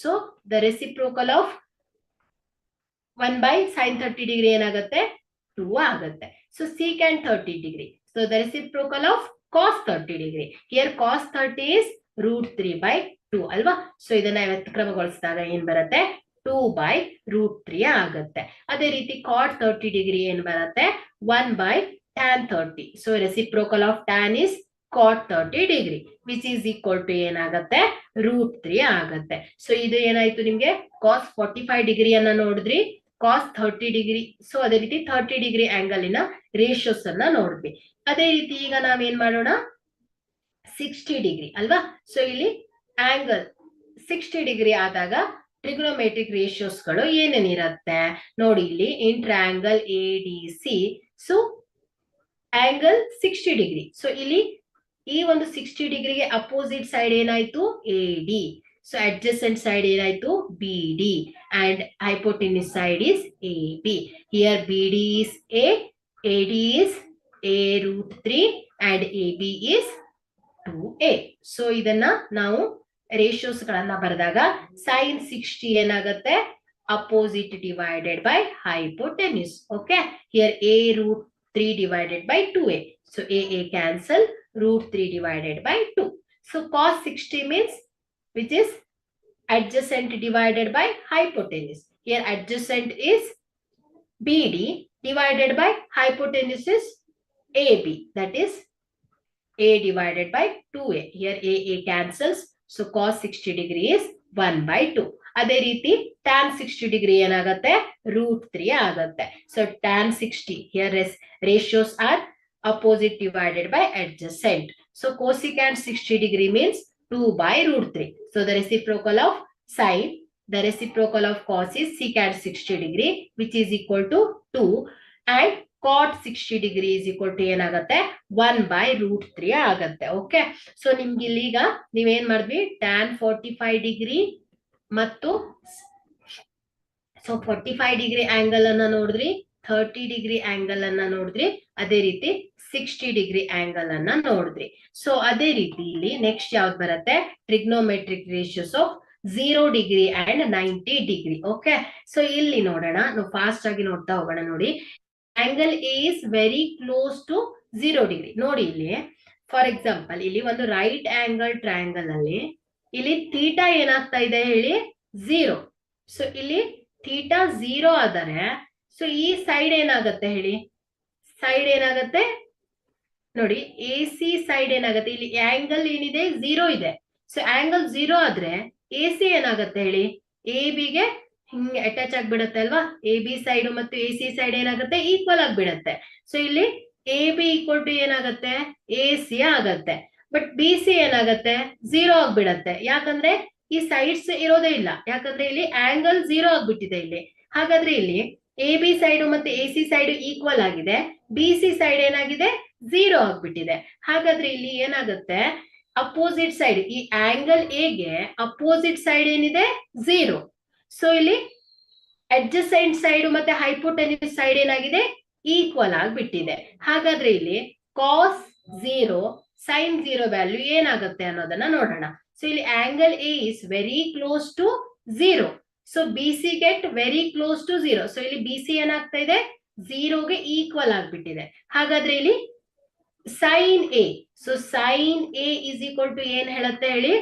So the reciprocal of 1 by sin 30 degree ಏನಾಗುತ್ತೆ, 2 ಆಗುತ್ತೆ. So secant 30 degree. So the reciprocal of cos 30 degree. Here cos 30 is √3 by 2 ಅಲ್ವಾ. So ಇದನ್ನ ವ್ಯತ್ಕ್ರಮಗೊಳಿಸಿದಾಗ ಏನ್ ಬರುತ್ತೆ, 2 by √3 ಆಗುತ್ತೆ. ಅದೇ ರೀತಿ cot 30 degree ಏನ್ ಬರುತ್ತೆ, 1 by tan 30. So reciprocal of tan is cot 30 degree which is equal to ಏನಾಗುತ್ತೆ, √3 ಆಗುತ್ತೆ. ಸೊ ಇದು ಏನಾಯ್ತು, ನಿಮ್ಗೆ cos 45 degree ಅನ್ನ ನೋಡಿದ್ರಿ, cos 30 degree. ಸೊ ಅದೇ ರೀತಿ 30 degree ಆಂಗಲ್ ಇನ ರೇಷಿಯೋಸ್ ಅನ್ನ ನೋಡಿದ್ವಿ. ಅದೇ ರೀತಿ ಈಗ ನಾವೇನ್ ಮಾಡೋಣ, 60 ಡಿಗ್ರಿ ಅಲ್ವಾ. ಸೊ ಇಲ್ಲಿ ಆಂಗಲ್ 60 ಡಿಗ್ರಿ ಆದಾಗ ಟ್ರಿಗ್ನೋಮೆಟ್ರಿಕ್ ರೇಷಿಯೋಸ್ ಗಳು ಏನೇನಿರುತ್ತೆ ನೋಡಿ. ಇಲ್ಲಿ in triangle ADC, so angle 60 degree. So ಇಲ್ಲಿ ಈ ಒಂದು 60 ಡಿಗ್ರಿಗೆ ಅಪೋಸಿಟ್ ಸೈಡ್ ಏನಾಯ್ತು, AD. ಸೊ ಅಡ್ಜಸೆಂಟ್ ಸೈಡ್ ಏನಾಯ್ತು, BD, and hypotenuse side is AB. Here BD is A, AD is a√3 and AB is 2A. So ಇದನ್ನ ನಾವು ratios ಗಳನ್ನ ಬರೆದಾಗ sin 60 ಏನಾಗುತ್ತೆ, opposite divided by hypotenuse. Okay, here a root 3 divided by 2a. So a cancel, root 3 divided by 2. So cos 60 means which is adjacent divided by hypotenuse. Here adjacent is BD divided by hypotenuse is AB, that is A divided by 2A. Here A cancels, so cos 60 degree is 1 by 2. ಅದೇ ರೀತಿ tan 60 degree ಏನಾಗುತ್ತೆ root 3 ಆಗುತ್ತೆ. So tan 60, here ratios are opposite divided by adjacent. So cosecant 60 degree means 2 by root 3. So the reciprocal of sine, the reciprocal of cos is secant 60 degree, which is equal to 2, and cot 60 degree is equal to ಏನಾಗುತ್ತೆ 1 by root 3 ಆಗುತ್ತೆ. Okay, so ನಿಮ್ಗೆ ಇಲ್ಲಿಗ ನೀವೇನ್ ಮಾಡಿದ್ವಿ tan 45 degree ಮತ್ತು so 45 degree angle ಅನ್ನ ನೋಡಿದ್ರಿ, 30 degree angle ಅನ್ನ ನೋಡಿದ್ರಿ, ಅದೇ ರೀತಿ 60 degree ಆಂಗಲ್ ಅನ್ನ ನೋಡಿದ್ರಿ. ಸೊ ಅದೇ ರೀತಿ ಇಲ್ಲಿ ನೆಕ್ಸ್ಟ್ ಯಾವ್ದು ಬರುತ್ತೆ trigonometric ratios of 0 degree and 90 degree. Okay, so ಇಲ್ಲಿ ನೋಡೋಣ, ನಾವು ಫಾಸ್ಟ್ ಆಗಿ ನೋಡ್ತಾ ಹೋಗೋಣ. ನೋಡಿ, angle A is very close to 0 degree. ನೋಡಿ ಇಲ್ಲಿ ಫಾರ್ ಎಕ್ಸಾಂಪಲ್ ಇಲ್ಲಿ ಒಂದು ರೈಟ್ ಆಂಗಲ್ ಟ್ರಯಾಂಗಲ್ ಅಲ್ಲಿ ಇಲ್ಲಿ ಥೀಟಾ ಏನಾಗ್ತಾ ಇದೆ ಹೇಳಿ 0. ಸೊ ಇಲ್ಲಿ ಥೀಟಾ 0 ಆದರೆ ಸೊ ಈ ಸೈಡ್ ಏನಾಗುತ್ತೆ ಹೇಳಿ, ಸೈಡ್ ಏನಾಗುತ್ತೆ ನೋಡಿ, ಎ ಸಿ ಸೈಡ್ ಏನಾಗುತ್ತೆ, ಇಲ್ಲಿ ಆಂಗಲ್ ಏನಿದೆ 0 ಇದೆ. ಸೊ ಆಂಗಲ್ 0 ಆದ್ರೆ ಎ ಸಿ ಏನಾಗುತ್ತೆ ಹೇಳಿ, ಎ ಬಿಗೆ ಹಿಂಗೆ ಅಟ್ಯಾಚ್ ಆಗ್ಬಿಡತ್ತೆ ಅಲ್ವಾ, ಎ ಬಿ ಸೈಡ್ ಮತ್ತು ಎ ಸಿ ಸೈಡ್ ಏನಾಗುತ್ತೆ ಈಕ್ವಲ್ ಆಗ್ಬಿಡತ್ತೆ. ಸೊ ಇಲ್ಲಿ ಎ ಬಿ ಈಕ್ವಲ್ ಟು ಏನಾಗುತ್ತೆ ಎ ಸಿ ಆಗತ್ತೆ. ಬಟ್ ಬಿ ಸಿ ಏನಾಗತ್ತೆ 0 ಆಗ್ಬಿಡತ್ತೆ, ಯಾಕಂದ್ರೆ ಈ ಸೈಡ್ಸ್ ಇರೋದೇ ಇಲ್ಲ, ಯಾಕಂದ್ರೆ ಇಲ್ಲಿ ಆಂಗಲ್ 0 ಆಗ್ಬಿಟ್ಟಿದೆ ಇಲ್ಲಿ. ಹಾಗಾದ್ರೆ ಇಲ್ಲಿ ಎ ಬಿ ಸೈಡ್ ಮತ್ತೆ ಎ ಸಿ ಸೈಡ್ ಈಕ್ವಲ್ ಆಗಿದೆ, ಬಿ ಸಿ ಸೈಡ್ ಏನಾಗಿದೆ 0 ಆಗ್ಬಿಟ್ಟಿದೆ. ಹಾಗಾದ್ರೆ ಇಲ್ಲಿ ಏನಾಗುತ್ತೆ ಅಪೋಸಿಟ್ ಸೈಡ್, ಈ ಆಂಗಲ್ ಎ ಗೆ ಅಪೋಸಿಟ್ ಸೈಡ್ ಏನಿದೆ 0. ಸೊ ಇಲ್ಲಿ ಅಡ್ಜಸೆಂಟ್ ಸೈಡ್ ಮತ್ತೆ ಹೈಪೋಟೆನ್ಯೂಸ್ ಸೈಡ್ ಏನಾಗಿದೆ ಈಕ್ವಲ್ ಆಗ್ಬಿಟ್ಟಿದೆ. ಹಾಗಾದ್ರೆ ಇಲ್ಲಿ ಕಾಸ್ 0 ಸೈನ್ 0 ವ್ಯಾಲ್ಯೂ ಏನಾಗುತ್ತೆ ಅನ್ನೋದನ್ನ ನೋಡೋಣ. ಸೊ ಇಲ್ಲಿ angle A is very close to 0. So B C get very close to 0. So ಇಲ್ಲಿ ಬಿ ಸಿ ಏನಾಗ್ತಾ ಇದೆ 0 ಗೆ ಈಕ್ವಲ್ ಆಗ್ಬಿಟ್ಟಿದೆ. ಹಾಗಾದ್ರೆ ಇಲ್ಲಿ sine A, so sine A is equal to ಏನ್ ಹೇಳುತ್ತೆ ಹೇಳಿ,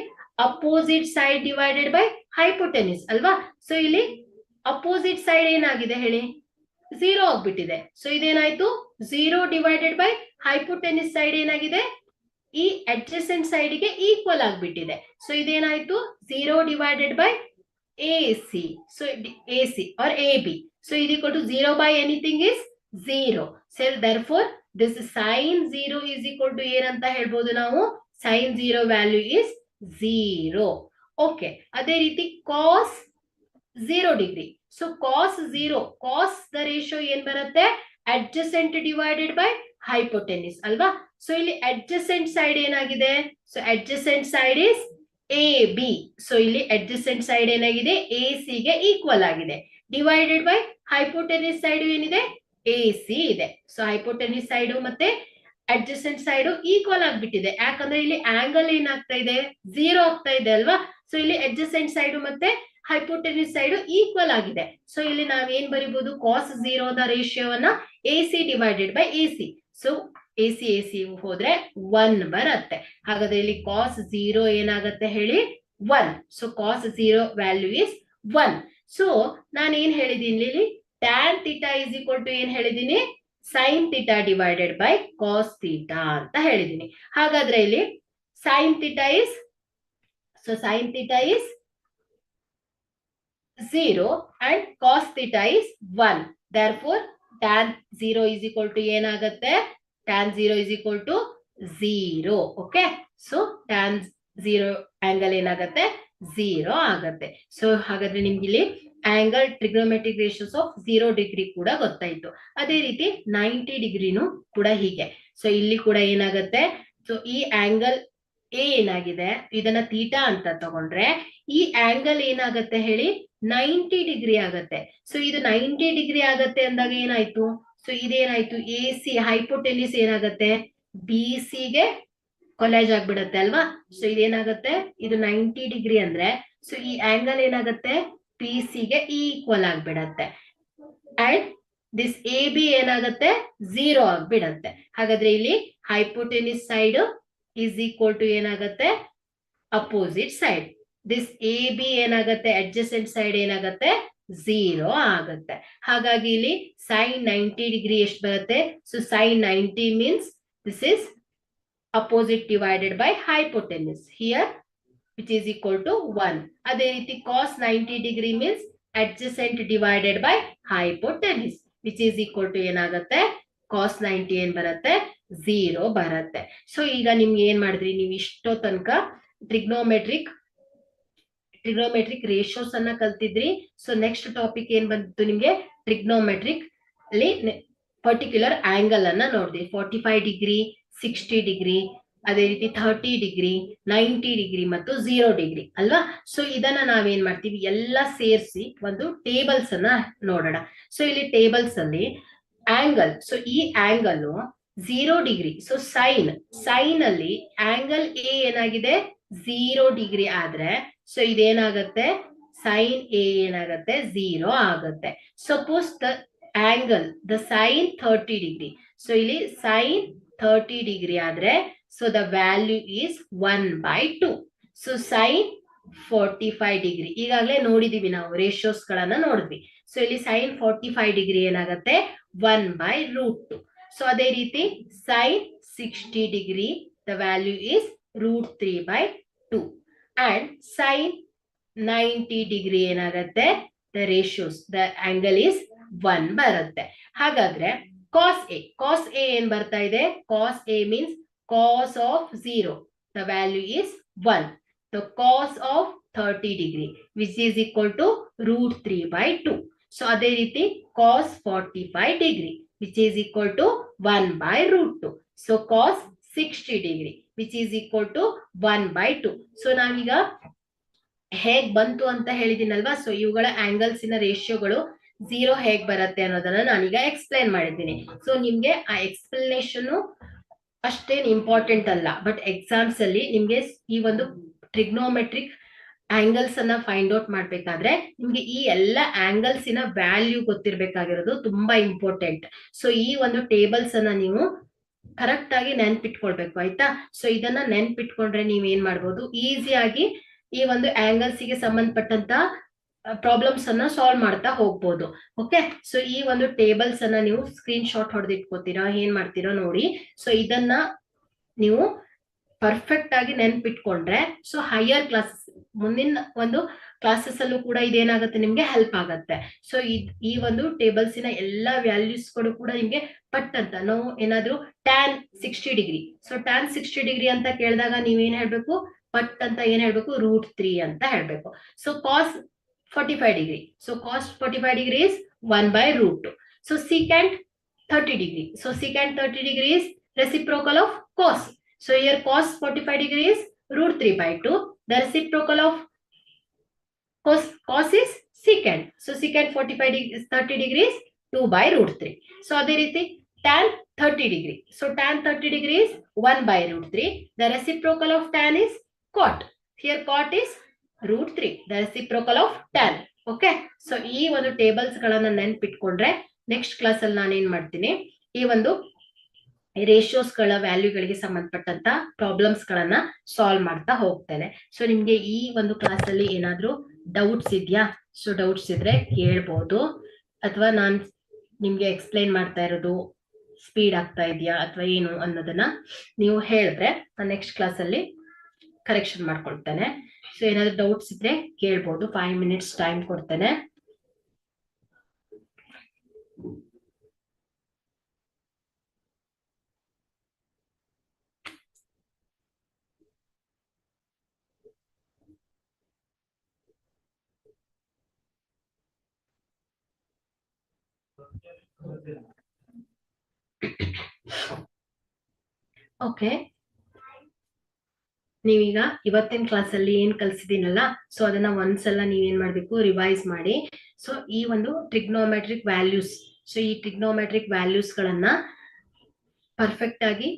opposite side divided by hypotenuse ಅಲ್ವಾ. ಸೊ ಇಲ್ಲಿ ಅಪೋಸಿಟ್ ಸೈಡ್ ಏನಾಗಿದೆ ಹೇಳಿ 0 ಆಗ್ಬಿಟ್ಟಿದೆ. ಸೊ ಇದೇನಾಯ್ತು 0 ಡಿವೈಡೆಡ್ ಬೈ ಹೈಪೋಟೆನ್ಯೂಸ್ ಸೈಡ್ ಏನಾಗಿದೆ ಈ ಅಡ್ಜಸೆಂಟ್ ಸೈಡ್ ಗೆ ಈಕ್ವಲ್ ಆಗ್ಬಿಟ್ಟಿದೆ. ಸೊ ಇದೇನಾಯ್ತು 0 divided by A C. So A C are A B, so ಇದು equal to 0 by anything is 0. So therefore this sin 0 is equal to ಏನಂತ ಹೇಳ್ಬೋದು ನಾವು, sin 0 value is 0. Okay, ಅದೇ ರೀತಿ cos 0 degree. So cos 0, cos the ratio ಏನ್ ಬರುತ್ತೆ adjacent divided by hypotenuse ಅಲ್ವಾ. So ಇಲ್ಲಿ ಅಡ್ಜಸೆಂಟ್ ಸೈಡ್ ಏನಾಗಿದೆ, so adjacent side is A B. So ಇಲ್ಲಿ ಅಡ್ಜಸೆಂಟ್ ಸೈಡ್ ಏನಾಗಿದೆ ಎ ಸಿ ಗೆ ಈಕ್ವಲ್ ಆಗಿದೆ, ಡಿವೈಡೆಡ್ ಬೈ ಹೈಪೋಟೆನ್ಯೂಸ್ ಸೈಡ್ ಏನಿದೆ ಎ ಸಿ ಇದೆ. ಸೊ ಹೈಪೋಟೆನ್ಯೂಸ್ ಸೈಡ್ ಮತ್ತೆ ಅಡ್ಜಸೆಂಟ್ ಸೈಡ್ ಈಕ್ವಲ್ ಆಗ್ಬಿಟ್ಟಿದೆ, ಯಾಕಂದ್ರೆ ಇಲ್ಲಿ ಆಂಗಲ್ ಏನಾಗ್ತಾ ಇದೆ 0 ಆಗ್ತಾ ಇದೆ ಅಲ್ವಾ. ಸೊ ಇಲ್ಲಿ ಅಡ್ಜಸೆಂಟ್ ಸೈಡ್ ಮತ್ತೆ ಹೈಪೋಟೆನ್ಯೂಸ್ ಸೈಡ್ ಈಕ್ವಲ್ ಆಗಿದೆ. ಸೊ ಇಲ್ಲಿ ನಾವೇನ್ ಬರಿಬಹುದು, ಕಾಸ್ 0 ದ ರೇಷಿಯೋವನ್ನ A C divided by A C. So A C ಹೋದ್ರೆ 1 ಬರುತ್ತೆ. ಹಾಗಾದ್ರೆ ಇಲ್ಲಿ ಕಾಸ್ 0 ಏನಾಗುತ್ತೆ ಹೇಳಿ 1. So cos 0 value is 1. So ನಾನು ಏನ್ ಹೇಳಿದೀನಿ ಇಲ್ಲಿ tan theta is equal to ಏನ್ ಹೇಳಿದೀನಿ sine theta divided by cos theta ಅಂತ ಹೇಳಿದೀನಿ. ಹಾಗಾದ್ರೆ ಇಲ್ಲಿ sine theta is, so sine theta is 0 and cos theta is 1. Therefore tan 0 is equal to ಏನಾಗುತ್ತೆ, tan 0 is equal to 0. Okay, so tan 0 angle ಏನಾಗುತ್ತೆ 0 ಆಗುತ್ತೆ. So ಹಾಗಾದ್ರೆ ನಿಮ್ಗೆ ಇಲ್ಲಿ angle trigonometric ratios of 0 degree ಕೂಡ ಗೊತ್ತಾಯ್ತು. ಅದೇ ರೀತಿ 90 ಡಿಗ್ರಿನೂ ಕೂಡ ಹೀಗೆ. ಸೊ ಇಲ್ಲಿ ಕೂಡ ಏನಾಗುತ್ತೆ, ಸೊ ಈ ಆಂಗಲ್ ಎ ಏನಾಗಿದೆ ಇದನ್ನ ಥೀಟಾ ಅಂತ ತಗೊಂಡ್ರೆ ಈ ಆಂಗಲ್ ಏನಾಗತ್ತೆ ಹೇಳಿ 90 ಡಿಗ್ರಿ ಆಗತ್ತೆ. ಸೊ ಇದು 90 ಡಿಗ್ರಿ ಆಗತ್ತೆ ಅಂದಾಗ ಏನಾಯ್ತು, ಸೊ ಇದೇನಾಯ್ತು ಎ ಸಿ ಹೈಪೋಟೆನ್ಯೂಸ್ ಏನಾಗತ್ತೆ ಬಿ ಸಿ ಗೆ ಕೊಲೈಜ್ ಆಗ್ಬಿಡತ್ತೆ ಅಲ್ವಾ. ಸೊ ಇದೇನಾಗತ್ತೆ ಇದು 90 ಡಿಗ್ರಿ ಅಂದ್ರೆ ಸೊ ಈ ಆಂಗಲ್ ಏನಾಗತ್ತೆ PC ಗೆ ಈಕ್ವಲ್ ಆಗ್ಬಿಡತ್ತೆ. ಅಂಡ್ ದಿಸ್ AB ಏನಾಗುತ್ತೆ 0 ಆಗ್ಬಿಡತ್ತೆ. ಹಾಗಾದ್ರೆ ಇಲ್ಲಿ hypotenuse side is equal to ಏನಾಗುತ್ತೆ ಅಪೋಸಿಟ್ ಸೈಡ್. ದಿಸ್ AB ಏನಾಗುತ್ತೆ ಅಡ್ಜಸೆಂಟ್ ಸೈಡ್ ಏನಾಗುತ್ತೆ 0 ಆಗುತ್ತೆ. ಹಾಗಾಗಿ ಇಲ್ಲಿ sin 90 ಡಿಗ್ರಿ ಎಷ್ಟು ಬರುತ್ತೆ? So sin 90 means this is opposite divided by hypotenuse here which is equal to 1. ಅದೇ ರೀತಿ cos 90 degree means adjacent divided by hypotenuse which is equal to ಏನಾಗುತ್ತೆ cos 90 ಏನ್ ಬರುತ್ತೆ 0 ಬರುತ್ತೆ. ಸೊ ಈಗ ನಿಮ್ಗೆ ಏನ್ ಮಾಡಿದ್ರಿ, ನೀವು ಇಷ್ಟೋ ತನಕ ಟ್ರಿಗ್ನೋಮೆಟ್ರಿಕ್ ರೇಷಿಯೋಸ್ ಅನ್ನ ಕಲ್ತಿದ್ರಿ. ಸೊ ನೆಕ್ಸ್ಟ್ ಟಾಪಿಕ್ ಏನ್ ಬಂತು ನಿಮ್ಗೆ, ಟ್ರಿಗ್ನೋಮೆಟ್ರಿಕ್ ಅಲ್ಲಿ ಪರ್ಟಿಕ್ಯುಲರ್ ಆಂಗಲ್ ಅನ್ನ ನೋಡಿದ್ರಿ. 45 ಡಿಗ್ರಿ, 60 ಡಿಗ್ರಿ, ಅದೇ ರೀತಿ 30 ಡಿಗ್ರಿ, 90 ಡಿಗ್ರಿ ಮತ್ತು 0 ಡಿಗ್ರಿ ಅಲ್ವಾ. ಸೊ ಇದನ್ನ ನಾವೇನ್ ಮಾಡ್ತೀವಿ, ಎಲ್ಲ ಸೇರಿಸಿ ಒಂದು ಟೇಬಲ್ಸ್ ಅನ್ನ ನೋಡೋಣ. ಸೊ ಇಲ್ಲಿ ಟೇಬಲ್ಸ್ ಅಲ್ಲಿ ಆಂಗಲ್, ಸೊ ಈ ಆಂಗಲ್ 0 ಡಿಗ್ರಿ, ಸೊ ಸೈನ್ ಅಲ್ಲಿ ಆಂಗಲ್ ಎ ಏನಾಗಿದೆ 0 ಡಿಗ್ರಿ ಆದ್ರೆ ಸೊ ಇದೇನಾಗತ್ತೆ ಸೈನ್ ಎ ಏನಾಗತ್ತೆ 0 ಆಗುತ್ತೆ. Suppose the sine 30 degree, so ಇಲ್ಲಿ ಸೈನ್ 30 ಡಿಗ್ರಿ ಆದ್ರೆ so the value is 1/2. so sin 45 degree ಈಗಾಗಲೇ ನೋಡಿದೀವಿ, ನಾವು ರೇಷಿಯೋಸ್ ಗಳನ್ನ ನೋಡಿದ್ವಿ. ಸೊ ಇಲ್ಲಿ sin 45 ಡಿಗ್ರಿ ಏನಾಗುತ್ತೆ 1/√2. ಸೊ ಅದೇ ರೀತಿ sin 60 degree the value is √3/2 and sin 90 degree ಏನಾಗುತ್ತೆ the ratios the angle is 1 ಬರುತ್ತೆ. ಹಾಗಾದ್ರೆ cos a ಏನ್ ಬರ್ತಾ ಇದೆ, cos a means cos of 0, the value is 1. The cos of 30 degree which is equal to √3/2. So ಅದೇ ರೀತಿ cos 45 degree which is equal to 1/√2. So cos 60 degree which is equal to 1/2. So ನಾವೀಗ ಹೇಗ್ ಬಂತು ಅಂತ ಹೇಳಿದಿನಲ್ವಾ. So ಇವುಗಳ angles ಇನ ರೇಷಿಯೋಗಳು 0 ಹೇಗ್ ಬರುತ್ತೆ ಅನ್ನೋದನ್ನ ನಾನೀಗ ಎಕ್ಸ್ಪ್ಲೈನ್ ಮಾಡಿದ್ದೀನಿ. ಸೊ ನಿಮ್ಗೆ ಆ ಎಕ್ಸ್ಪ್ಲನೇಷನ್ ಅಷ್ಟೇನ್ ಇಂಪಾರ್ಟೆಂಟ್ ಅಲ್ಲ, ಬಟ್ ಎಕ್ಸಾಮ್ಸ್ ಅಲ್ಲಿ ನಿಮ್ಗೆ ಈ ಒಂದು ಟ್ರಿಗ್ನೋಮೆಟ್ರಿಕ್ ಆಂಗಲ್ಸ್ ಅನ್ನ ಫೈಂಡ್ ಔಟ್ ಮಾಡ್ಬೇಕಾದ್ರೆ ನಿಮ್ಗೆ ಈ ಎಲ್ಲ ಆಂಗಲ್ಸ್ ಇನ ವ್ಯಾಲ್ಯೂ ಗೊತ್ತಿರ್ಬೇಕಾಗಿರೋದು ತುಂಬಾ ಇಂಪಾರ್ಟೆಂಟ್. ಸೊ ಈ ಒಂದು ಟೇಬಲ್ಸ್ ಅನ್ನ ನೀವು ಕರೆಕ್ಟ್ ಆಗಿ ನೆನ್ಪಿಟ್ಕೊಳ್ಬೇಕು, ಆಯ್ತಾ. ಸೊ ಇದನ್ನ ನೆನ್ಪಿಟ್ಕೊಂಡ್ರೆ ನೀವ್ ಏನ್ ಮಾಡ್ಬೋದು, ಈಸಿಯಾಗಿ ಈ ಒಂದು ಆಂಗಲ್ಸ್ ಗೆ ಸಂಬಂಧಪಟ್ಟಂತ ಪ್ರಾಬ್ಲಮ್ಸ್ ಅನ್ನ ಸಾಲ್ವ್ ಮಾಡ್ತಾ ಹೋಗ್ಬೋದು. ಓಕೆ, ಸೊ ಈ ಒಂದು ಟೇಬಲ್ಸ್ ಅನ್ನ ನೀವು ಸ್ಕ್ರೀನ್ ಶಾಟ್ ಹೊಡೆದಿಟ್ಕೋತೀರಾ, ಏನ್ ಮಾಡ್ತೀರಾ ನೋಡಿ. ಸೊ ಇದನ್ನ ನೀವು ಪರ್ಫೆಕ್ಟ್ ಆಗಿ ನೆನ್ಪಿಟ್ಕೊಂಡ್ರೆ ಸೊ ಹೈಯರ್ ಕ್ಲಾಸಸ್, ಮುಂದಿನ ಒಂದು ಕ್ಲಾಸಸ್ ಅಲ್ಲೂ ಕೂಡ ಇದೇನಾಗುತ್ತೆ ನಿಮ್ಗೆ ಹೆಲ್ಪ್ ಆಗತ್ತೆ. ಸೊ ಈ ಒಂದು ಟೇಬಲ್ಸ್ ನ ಎಲ್ಲಾ ವ್ಯಾಲ್ಯೂಸ್ ಗಳು ಕೂಡ ನಿಮ್ಗೆ ಪಟ್ ಅಂತ ನಾವು ಏನಾದ್ರು tan 60 degree, so tan 60 degree ಅಂತ ಕೇಳಿದಾಗ ನೀವೇನ್ ಹೇಳ್ಬೇಕು, ಪಟ್ ಅಂತ ಏನ್ ಹೇಳ್ಬೇಕು, √3 ಅಂತ ಹೇಳ್ಬೇಕು. So cos 45 degree. So cos 45 degree is 1/√2. So secant 30 degree. So secant 30 degree is reciprocal of cos. So here cos 45 degree is √3/2. The reciprocal of cos is secant. So secant 45 degree is 30 degrees 2/√3. So ಅದೇ ರೀತಿ tan 30 degree. So tan 30 degree is 1/√3. The reciprocal of tan is cot. Here cot is √3, the reciprocal of tan. Okay, so ಈ ಒಂದು tables ಗಳನ್ನ ನೆನ್ಪಿಟ್ಕೊಂಡ್ರೆ next class ಅಲ್ಲಿ ನಾನು ಏನ್ ಮಾಡ್ತೀನಿ, ಈ ಒಂದು ರೇಷಿಯೋಸ್ ಗಳ ವ್ಯಾಲ್ಯೂಗಳಿಗೆ ಸಂಬಂಧಪಟ್ಟಂತ ಪ್ರಾಬ್ಲಮ್ಸ್ ಗಳನ್ನ ಸಾಲ್ವ್ ಮಾಡ್ತಾ ಹೋಗ್ತೇನೆ. ಸೊ ನಿಮ್ಗೆ ಈ ಒಂದು ಕ್ಲಾಸ್ ಅಲ್ಲಿ ಏನಾದ್ರೂ ಡೌಟ್ಸ್ ಇದೆಯಾ? ಸೊ ಡೌಟ್ಸ್ ಇದ್ರೆ ಕೇಳ್ಬೋದು, ಅಥವಾ ನಾನ್ ನಿಮ್ಗೆ ಎಕ್ಸ್ಪ್ಲೈನ್ ಮಾಡ್ತಾ ಇರೋದು ಸ್ಪೀಡ್ ಆಗ್ತಾ ಇದೆಯಾ ಅಥವಾ ಏನು ಅನ್ನೋದನ್ನ ನೀವು ಹೇಳಿದ್ರೆ ನಾನು ನೆಕ್ಸ್ಟ್ ಕ್ಲಾಸ್ ಅಲ್ಲಿ ಕರೆಕ್ಷನ್ ಮಾಡ್ಕೊಳ್ತೇನೆ. ಸೊ ಏನಾದ್ರು ಡೌಟ್ಸ್ ಇದ್ರೆ ಕೇಳ್ಬೋದು, 5 minutes ಟೈಮ್ ಕೊಡ್ತೇನೆ. ಓಕೆ, ನೀವೀಗ ಇವತ್ತಿನ ಕ್ಲಾಸ್ ಅಲ್ಲಿ ಏನ್ ಕಲ್ಸಿದೀನಲ್ಲ, ಸೊ ಅದನ್ನ ಒಂದ್ಸಲ ನೀವೇನ್ ಮಾಡ್ಬೇಕು, ರಿವೈಸ್ ಮಾಡಿ. ಸೊ ಈ ಒಂದು ಟ್ರಿಗ್ನೋಮೆಟ್ರಿಕ್ ವ್ಯಾಲ್ಯೂಸ್, ಸೊ ಈ ಟ್ರಿಗ್ನೋಮೆಟ್ರಿಕ್ ವ್ಯಾಲ್ಯೂಸ್ ಗಳನ್ನ ಪರ್ಫೆಕ್ಟ್ ಆಗಿ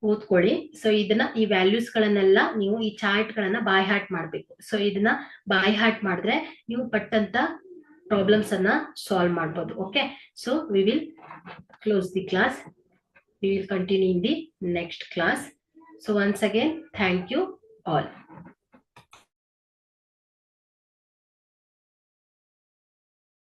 ಓದ್ಕೊಳ್ಳಿ. ಸೊ ಇದನ್ನ ಈ ವ್ಯಾಲ್ಯೂಸ್ ಗಳನ್ನೆಲ್ಲ ನೀವು ಈ ಚಾರ್ಟ್ ಗಳನ್ನ ಬೈ ಹಾರ್ಟ್ ಮಾಡ್ಬೇಕು. ಸೊ ಇದನ್ನ ಬೈ ಹಾರ್ಟ್ ಮಾಡಿದ್ರೆ ನೀವು ಪಟ್ಟಂತ ಪ್ರಾಬ್ಲಮ್ಸ್ ಅನ್ನ ಸಾಲ್ವ್ ಮಾಡ್ಬೋದು. Okay, so we will close the class. We will continue in the next class. So once again, thank you all.